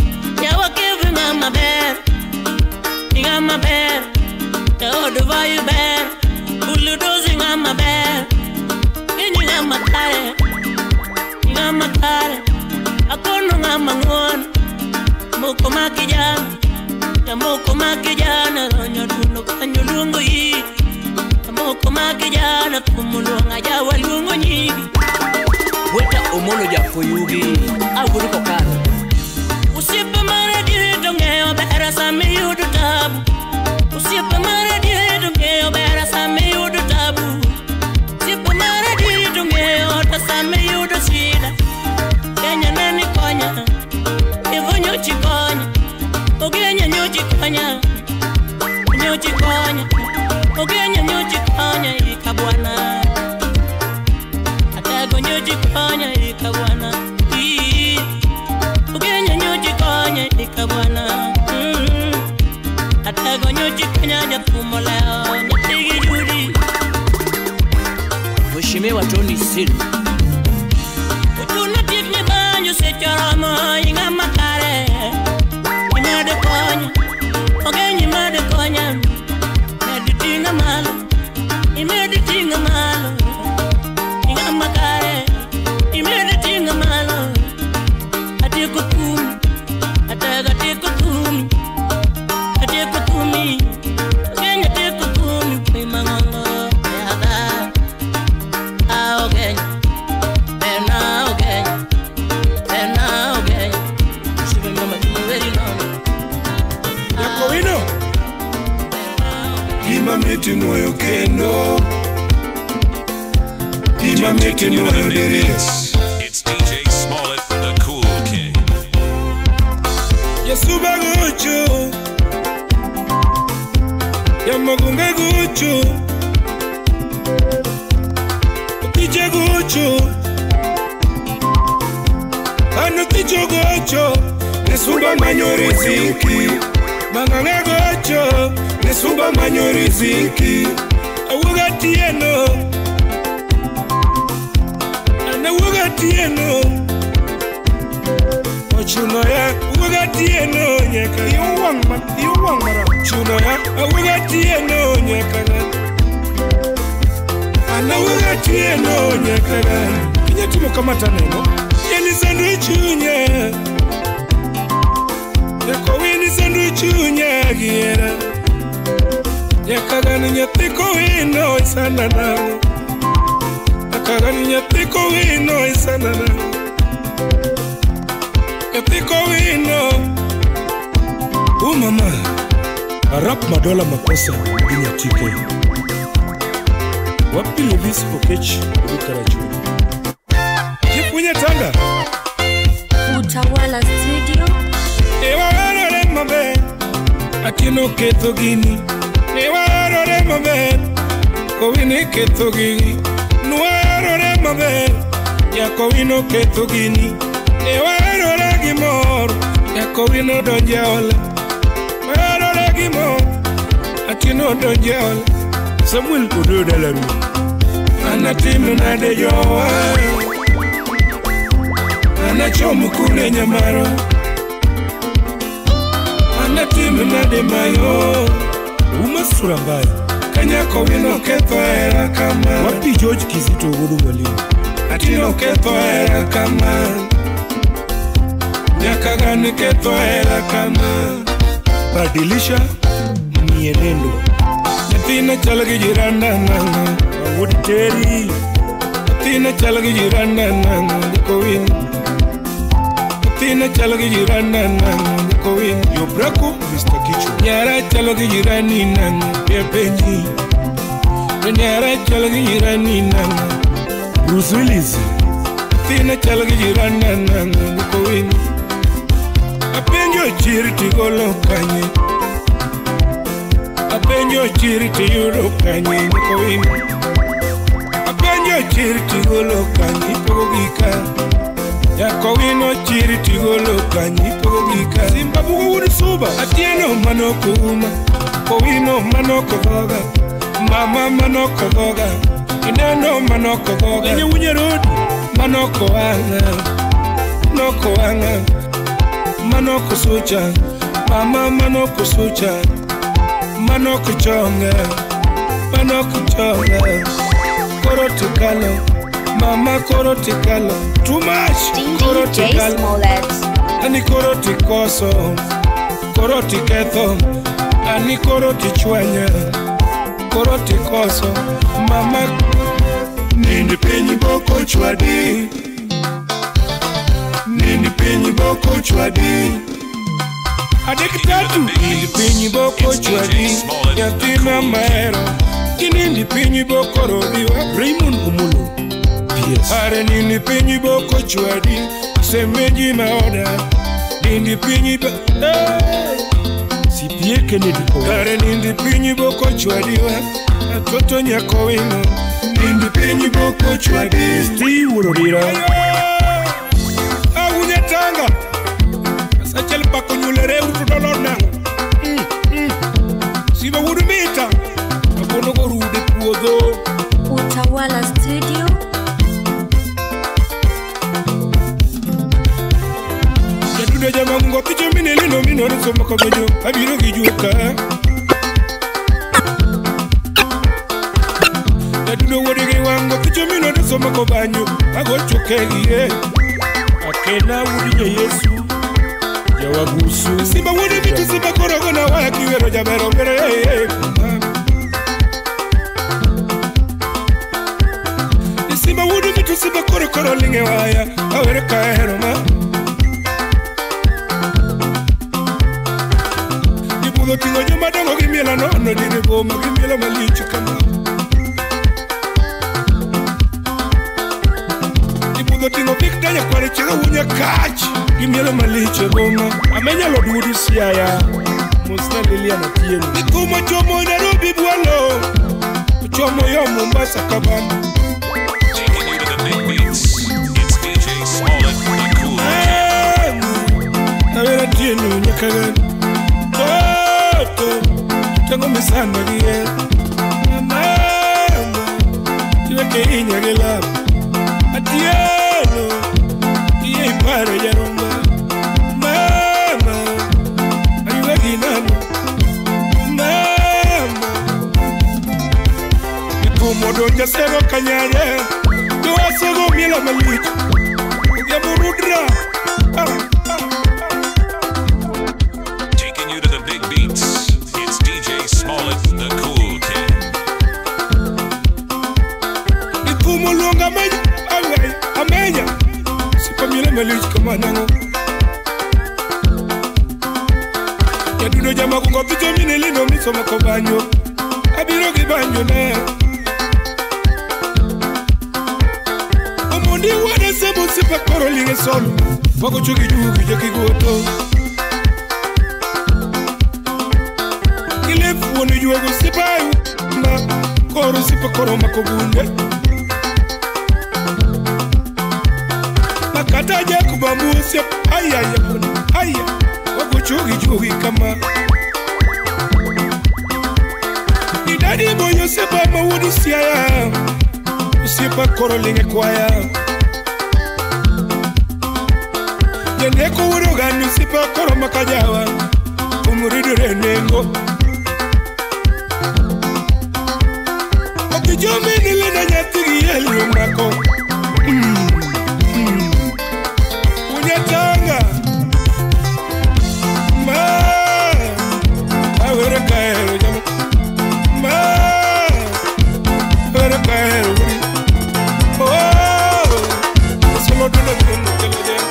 yawa kevu ngama ber, ngama ber, kaodo vayu ber, buludozi ngama ber, genyi ngama kare, akono ngama ngwon, moko makijana, ya moko makijana, ronyo duno kanyo lungo yi. Moko makijana kumulunga jawa lungo nyigi. Weta omolo ja koyugi. Awuri kokano. Usipe mara dito ngeo bera sami yudu tabu. Usipe mara dito ngeo bera sami yudu tabu. Usipe mara dito ngeo ta sami yudu shida. Kenya nani konya. Ivo nyochi konya. Ogenya nyochi konya. Nyochi konya. Ogenya nyochi konya ikabwana. Atago nyochi konya ikabwana. Ogenya nyochi konya ikabwana. Atago nyochi konya japumoleo nyatigi judi. Mheshimiwa Tony Silu. Utuna tikni banyo sechorama inga makare. Imade konya. Ogenya imade konya. Tinga malo, imedi tinga malo, inga makare, imedi tinga malo, ateko tumi, atega teko tumi, ateko tumi, kenya teko tumi, pimangongo, yaga, ao kenya, ena kenya, shibe mama tumweri nono, yako ino. Ima meti moyo kendo. Ima meti moyo deris. It's DJ Smollett, the Cool King. Yasuba gocho Yamagunga gocho Tije gocho Ano tijo gocho Nesumba manyori zinki Manganga gocho Nesumba manyori zinki Awuga tieno Anawuga tieno Ochuno ya Awuga tieno nyeka Iwang mara Chuno ya Awuga tieno nyeka Anawuga tieno nyeka Kinya tumo kamata neno Yeni sandwich unye Yako wini sandwich unye Giera Yakagani nyatiko wino Isana nangu Yakagani nyatiko wino Isana nangu Nyatiko wino Mama Arap madola makosa Binya tike Wapi Levis Okechi Ukaraju Jipunye tanga Utawala Studio Ewa warore mabe Akino keto gini Ewa warore mabe Kowini keto gini Nuwa warore mabe Yakowino keto gini Ewa warore gimor Yakowino donjaole Warore gimor Akino donjaole Samuel kudu dalami Anatimu nade jowa Anachomu kule nyamaro Anatimu nade mayo Umasura mbaya Kanyako wino keto era kama Wapi George Kizito ugudu wali Atino keto era kama Nyakagani keto era kama Badilisha mienendo Yatina chalagi jiranda nanga Awudi teri Yatina chalagi jiranda nanga Niko wini Tina chalagi jirana nang Kowin Yobrako Mr. Kicho Nyara chalagi jirani nang Pepenji Nyara chalagi jirani nang Bruce Willis Tina chalagi jirana nang Kowin Apenjo chiriti golo kanye Apenjo chiriti yuro kanye Kowin Apenjo chiriti golo kanye Pogika Yakowino chiri tigolo kanyi pogika Zimbabwe wuri suba Atieno manoko uma Kowino manoko voga Mama manoko voga Ineno manoko voga Enye unye rodi Manoko anga Manoko anga Manoko sucha Mama manoko sucha Manoko chonga Manoko chonga Koroto kalo Mama koroti kalo Too much Koroti kalo Ani koroti koso Koroti ketho Ani koroti chwanya Koroti koso Mama Nindi pinyi boko chwadi Nindi pinyi boko chwadi Adeki tatu Nindi pinyi boko chwadi Yatina maero Kinindi pinyi boko rodiwa Raymond Umulu Are nini pinyi boko chwadi Semeji maoda Nindi pinyi boko Sipie Kennedy Are nindi pinyi boko chwadi Atoto nyako wino Nindi pinyi boko chwadi Steve Urodira Awunye tanga Asachel bako nyulere urudolor nangu Siba urumita Akono gorude kuodo Utawala Studio Jama mungo picho mineli no minori somo kagojo abiro gijuka Yadudo wodege wango picho minori somo kobanyo agocho kegie Akena wudi Yesu Jawagusu Simba wudi bitu simba korogo na waya kiwero jamero mere Simba wudi bitu simba koro linge waya awere kahero ma Tingo juma dongo gimiela no dire boma gimiela malichu kama Ibudo tingo big danya kware chega unya kachi Gimielo maliche goma amenya lo dudu siaya Musta Liliana tieni Nikumo chomo Nairobi bualo Chomo yo Mombasa kabana Taking you to the big beats. It's DJ Smollett, the cool kid. Navera tieni nyakagan Toto Tango misana gie Mama Iweke inya gelab Atieno Iye ipare ya rumba Mama Iweke inano Mama Ikumodo njasero kanyare Tuwasego mila maliku Ugamurudra Taking you to the big beats. It's DJ Smollett, the cool kid. Ikumulunga amenya amenya Sipamile maliku kamanango Yaduno jama kungo pito minelino miso makobanyo Abiro gibanyo na Omundi wane sebo sipa koro linge solo Wako chuki jugu joki goto Kilefu wano juwago sipa Ma koro sipa koro makobunde Makata jaku bambu sipa Aya yapuna Aya Wako chuki jugi kama Idadi moyo sipa mawudi siya Sipa koro linge kwaya Neko wuro ganu sipa koro makajawa Umuridu renengo Okijome nile na nyatigi yeli umako Unyatanga Ma Awere kaero jama Ma Awere kaero wuri Oh Solo duna duna kelo jama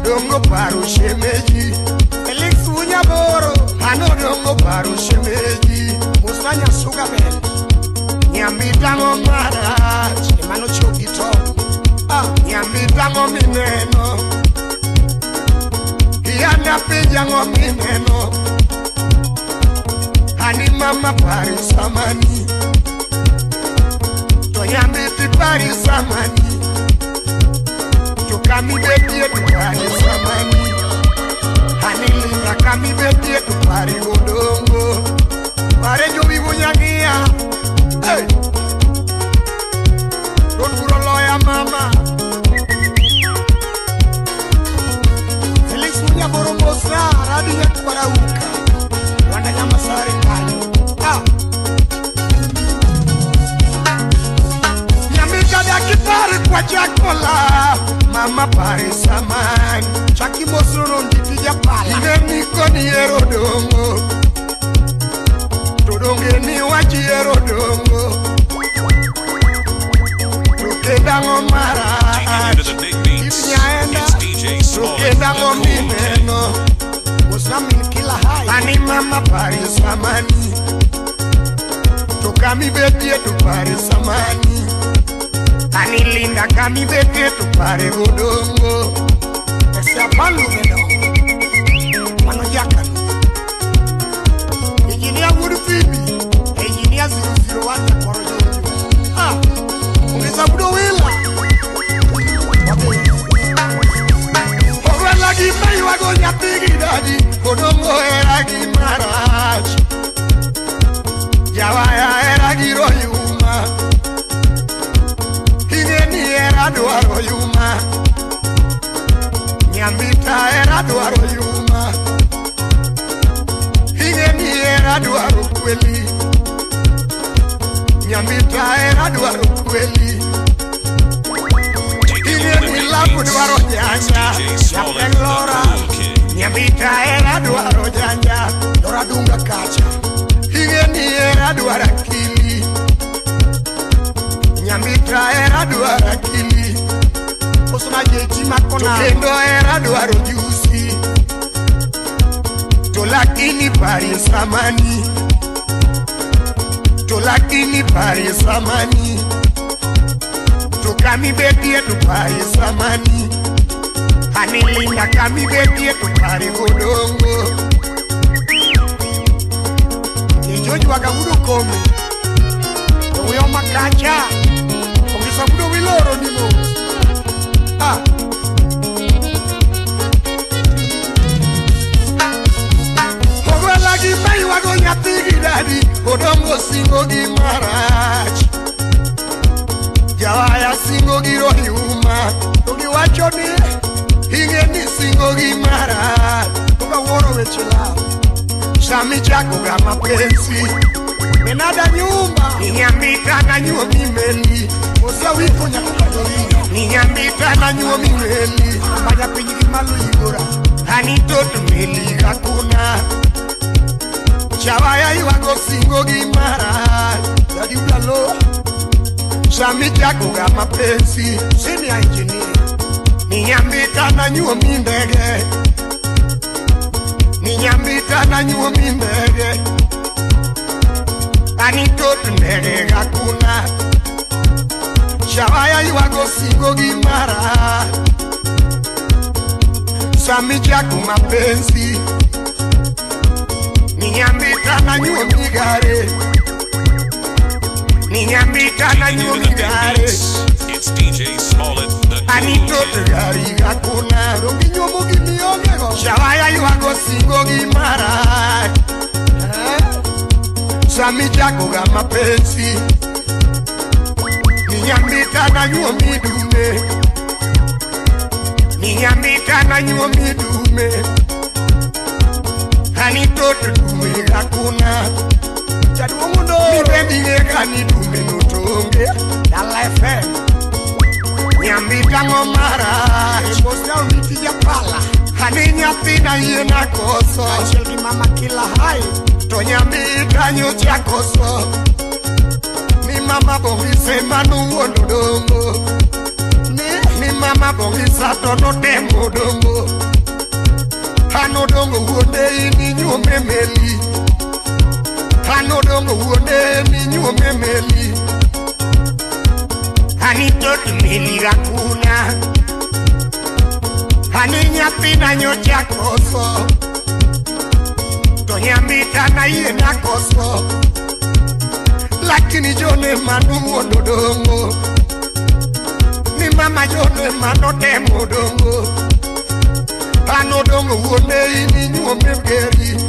Dongo paro shemeji Felix Unyaboro Ano dongo paro shemeji Musanya suga bel Nyamitango mara Chemano chokito Nyamitango mineno Iyana pijango mineno Hani mama pari samani Toyambiti pari samani Kami betie tu pari samani Hanilinga kami betie tu pari odongo Pare jo vivo nyangia Hey Roduro loya mama Felix munya borombosa Radinya kuwarauka Wanda nyama sari kanyo Nyamika da kipari kwa chakola Mama pare samani Chaki mosoro ndipija pala Ine niko ni erodongo Todonge ni wachi erodongo Tukedango mara Ipnyaenda Tukedango mimeno Musamin kila hai Ani mama pare samani Tokami betie tu pare samani Anilinda kami bete tu pare godongo Ese apalu meno Mano yakan Engineer Wood Phoebe Engineer 001 Koro Jojo Ungeza budo wila Owe lagi mai wago nyapigi dadi Godongo eragi maraj Jawaya eragi royuma Era duaro yuma Nyambita era duaro yuma Hingeni era duaro kweli Nyambita era duaro kweli Alafu dwaro janja Yapen lora Nyambita era dwaro janja Dora dunga kacha Higeni era dwara kili Nyambita era dwara kili Osuna jeji makona Tukendo era dwaro juicy Tolakini pari samani Tolakini pari samani Tukami bedie tupari samani Hanilinda kami bedie tupari godongo Nijoji wakagudu kome Uyo makacha Ongisagudu wiloro nimo Lagi mai wago nyatigi dadi Odongo singo gi marach Jawaya singo gi rohi uma Togi wacho ni Hinge ni singo gi marach Toga woro wechela Shami chako gama pensi Menada nyumba Ninyambita na nyuo mimeli Osia wiko nyakadori Ninyambita na nyuo mimeli Maja pinyiki malu igora Hanitotu meli kakuna Chavaya iwago singo gi mara Yadi ulalo Shami chako gama pensi Senior engineer Ninyambita na nyuo mindege Ninyambita na nyuo mindege Anitotu ndege kakuna Chavaya iwago singo gi mara Shami chako mapensi Ninyambita na nyuo migare Ninyambita na nyuo migare It's DJ Smollett, the Anitote gari kakuna Rongi nyuo mugi miongego Shawaya yuwago singo gi mara Shami chako gama pensi Ninyambita na nyuo midume Ninyambita na nyuo midume Anitote dume kakuna Chadu mundo Mibendi ngeka ni dume nutonge Dala FM Nyambita ngomara Ebosia uniti ya pala Haninya pina iye na koso Shelgi mama kila hai To nyambita nyocha koso Ni mama bongi sema nuondo dongo Ni mama bongi sato no demo dongo Hano dongo uone ini nyuo memeli Hano dongo uone ini nyuo memeli Hani totu meli rakuna Hani nyapina nyocha koso Tonyambita na iye na koso Lakini jone manu uondo dongo Ni mama jone mano demo dongo Hano dongo uone ini nyuo megeri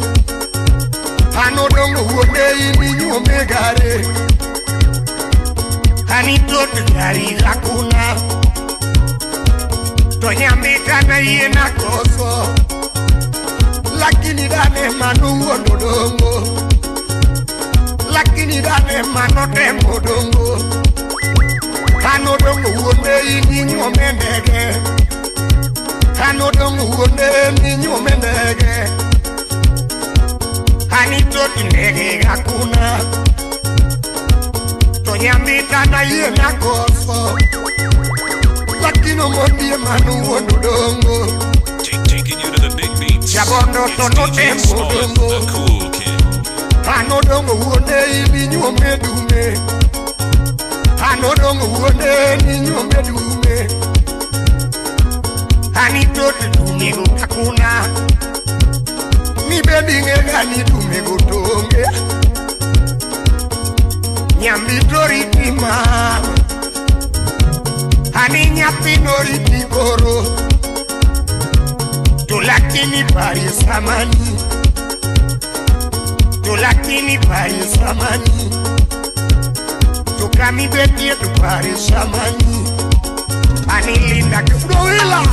Hano dongo uone ini nyuo megare Hani totu gari lakuna Tonyambita na iye na koso Lakini dane manu uondo dongo Lakini dane mano demo dongo Hano dongo uone ini nyuo mendege Hano dongo uone ni nyuo mendege Hani totu ndege kakuna Tonyambita na iye na koso Lakino mondie manu uondo dongo taking you to the big beats. Chabondo tono tembo dongo The Cool Kid. Hano dongo uone ini nyuo medume Hano dongo uone ni nyuo medume Hani totu dumego kakuna Ni bebi ngega ni dumego tonge Nyambito riti mama Hani nyapino riti goro Tulakini pari samani Tulakini pari samani Tukami bebi tupari samani Anilinda kufroila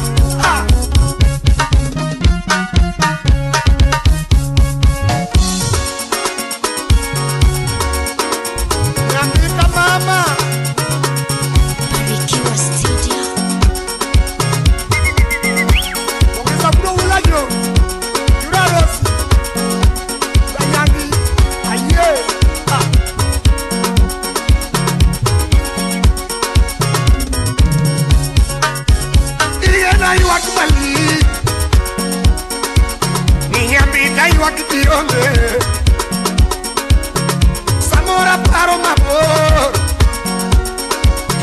Barikiwa Studio. kitionge Samora paro mabor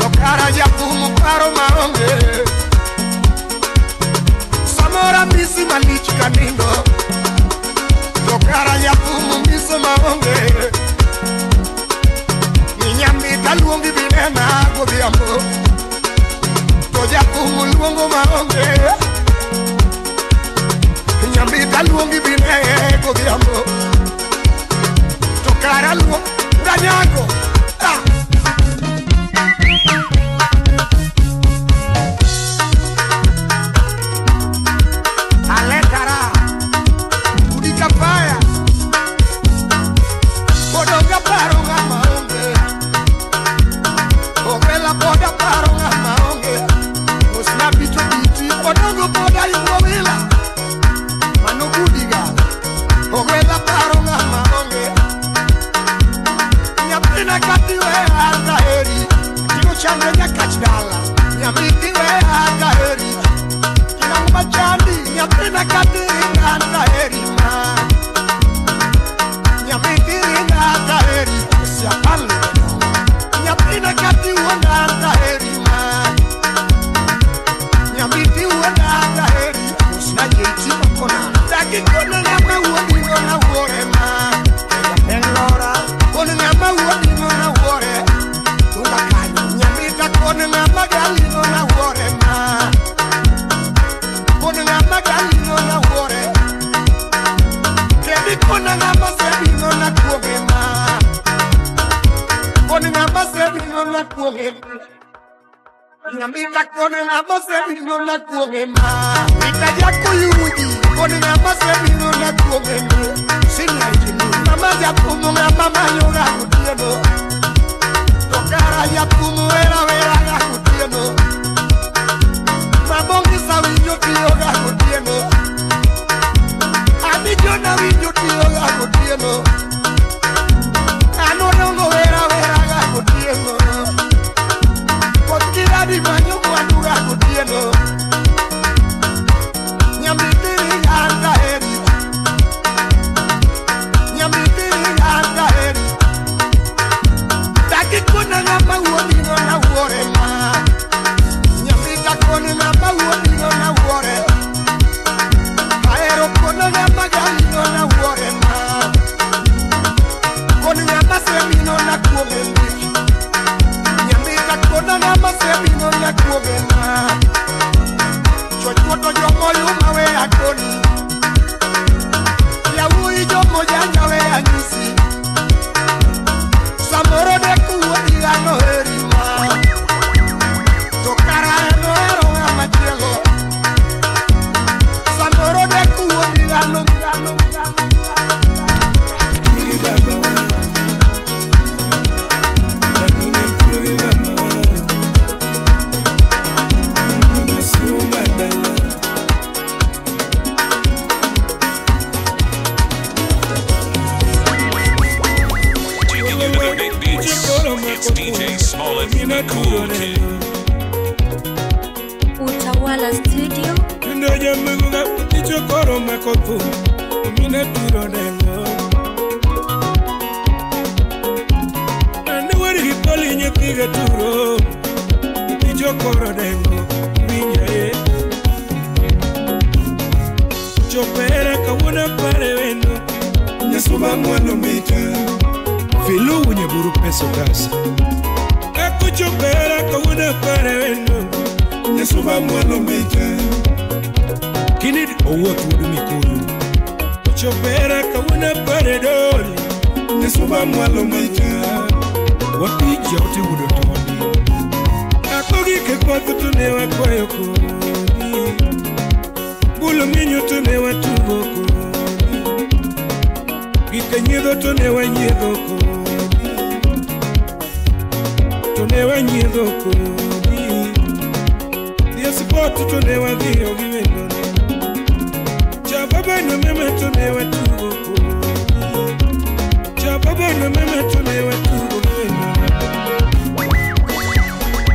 Tokara japumu paro maonge Samora misi malich kanindo Tokara japumu miso maonge Ninyambi taluongi binena gobiambo To japumu luongo maonge Ninyambi taluongi binena gobiambo Tokara luongo Danyago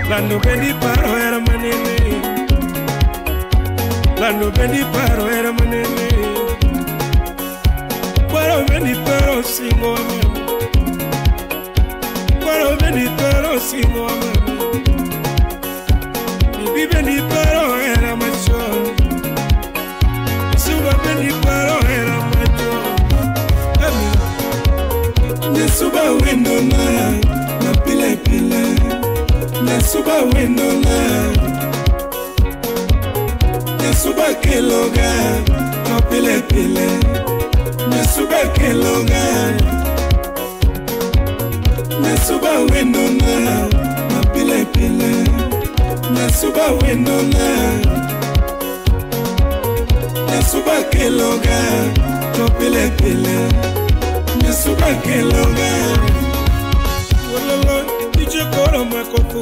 Lando bendi paro era manene, Lando bendi paro era manene. singo mama. Kwaro bendi pero singo mama. Bibi bendi pero era macho. Suba bendi pero era macho. Nesuba window na pile pile. Nesuba window Nesuba kiloga na pile pile. Nesuba kiloga. Nesuba window na pile pile. Nesuba window Nesuba kiloga na pile pile. Nesuba kiloga. Walala DJ koro makoto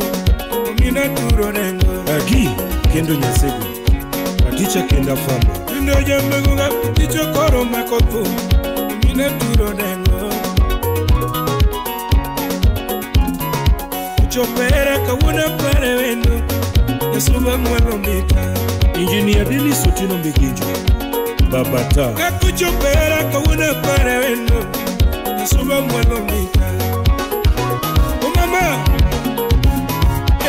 mina turo rengo. Agi kendo nyasego. Aticha kenda fama. Ndo jambeguga DJ koro makoto mina turo rengo. Chopera kawuna pare wendo. Nesuba mwalo mita. Engineer Dili Sotino Mbiginjo Babata Kakuchopera kawuna pare wendo. Nesuba mwalo mita. O mama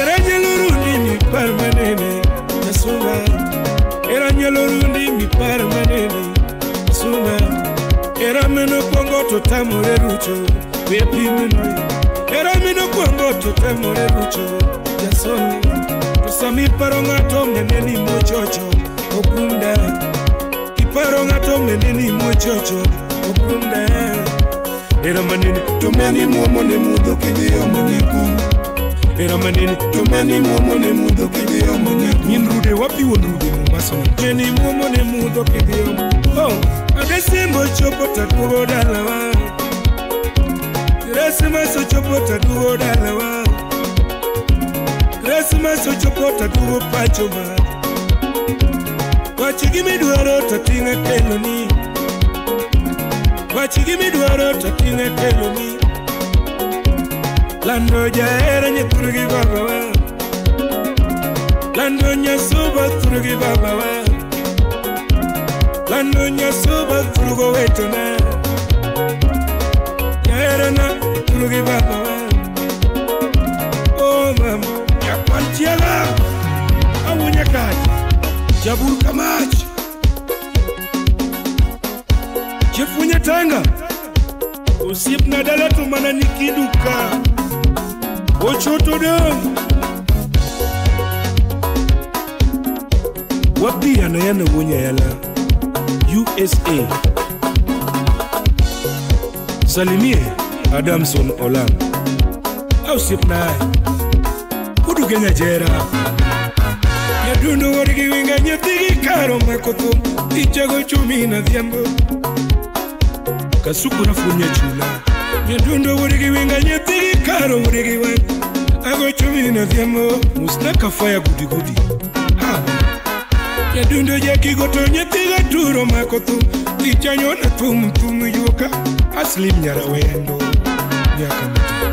Eranyalorundi mi parmanene. Nesuba Eranyalorundi mi parmanene. Nesuba Erameno kongo totamore rucho. Wepi minoi Erameno kongo totamore rucho. Jasoni Sami parongato meneni mochocho Obrunda Iparongato meneni mochocho Obrunda Era manini Tumeni mwomone mudo kidio mwenyeku Era manini Tumeni mwomone mudo kidio mwenyeku Nyenrude wapi wonrude mumbaso Tumeni mwomone mudo kidio Oh Adesimbo chopo tatugo dalawa Resima so chopo tatugo dalawa Resima so chopota duro pachoma. Wachigimi duaro tatinga keloni. Wachigimi duaro tatinga keloni. Lando jaera nyekurugi babawa. Lando nyasuba turugi babawa. Lando nyasuba turugo wetona. Jaera na turugi babawa. Oh mama. Kwantiala awunya kaji jaburu kamaji jefunya tanga usip na dala tumana nikiduka ochoto dong wapi yana wunya yala USA Salimie Adamson Olan ausip na Kenya jera Yadundo warigi winga nyatigi karo makoto Ichago chumi na dhiambo Kasuku na funya chula Yadundo warigi winga nyatigi karo warigi wang Ago chumi na dhiambo Musnaka faya gudi gudi Yadundo jaki goto nyatiga turo makoto Ichanyo na tumu yuka Aslim nyara wendo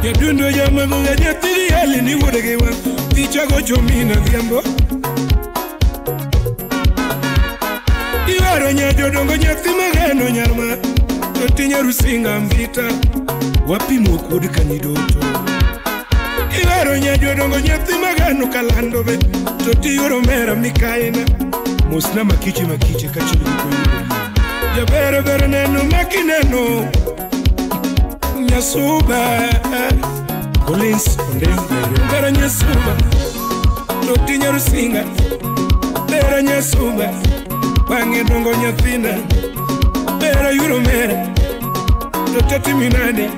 Yadundo ya magunga nyatigi hali ni warigi wang Ichago chumi na dhiambo Iwaro nyadodongo nyathi magano nyarma Totinya rusinga mbita Wapi mwokudi kanyidoto Iwaro nyadodongo nyathi magano kalandobe Toti yoro mera mikaina Musna makichi kachili kukweli Jabere bere neno makineno Nyasuba Collins Bere nyasuba Totinya rusinga Bere nyasuba Bange dongo nyathina Bere yuro mere Totati minane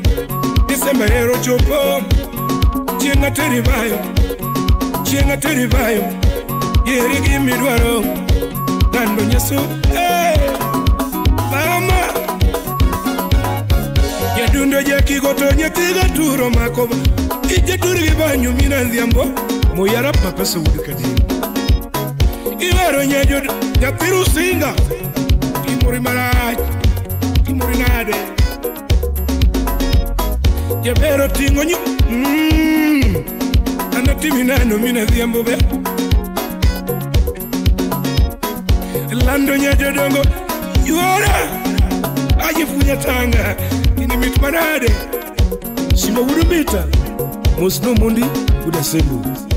Disemba hero chopo Chienga teribayo Yeri gimi dwaro Nando nyasu Mama Yadundo jaki goto nyatiga turo makoba Ije turi banyu mina dhiambo Moyara papa saudi kadini Iwaro nyatiru singa Timuri maraj Timuri nade Jabero tingo nyu Anatimi nano mina dhiambo be Lando nyadodongo Yuora Ajifunya tanga Nini mit manade Sima urumita Musno mundi Uda sembu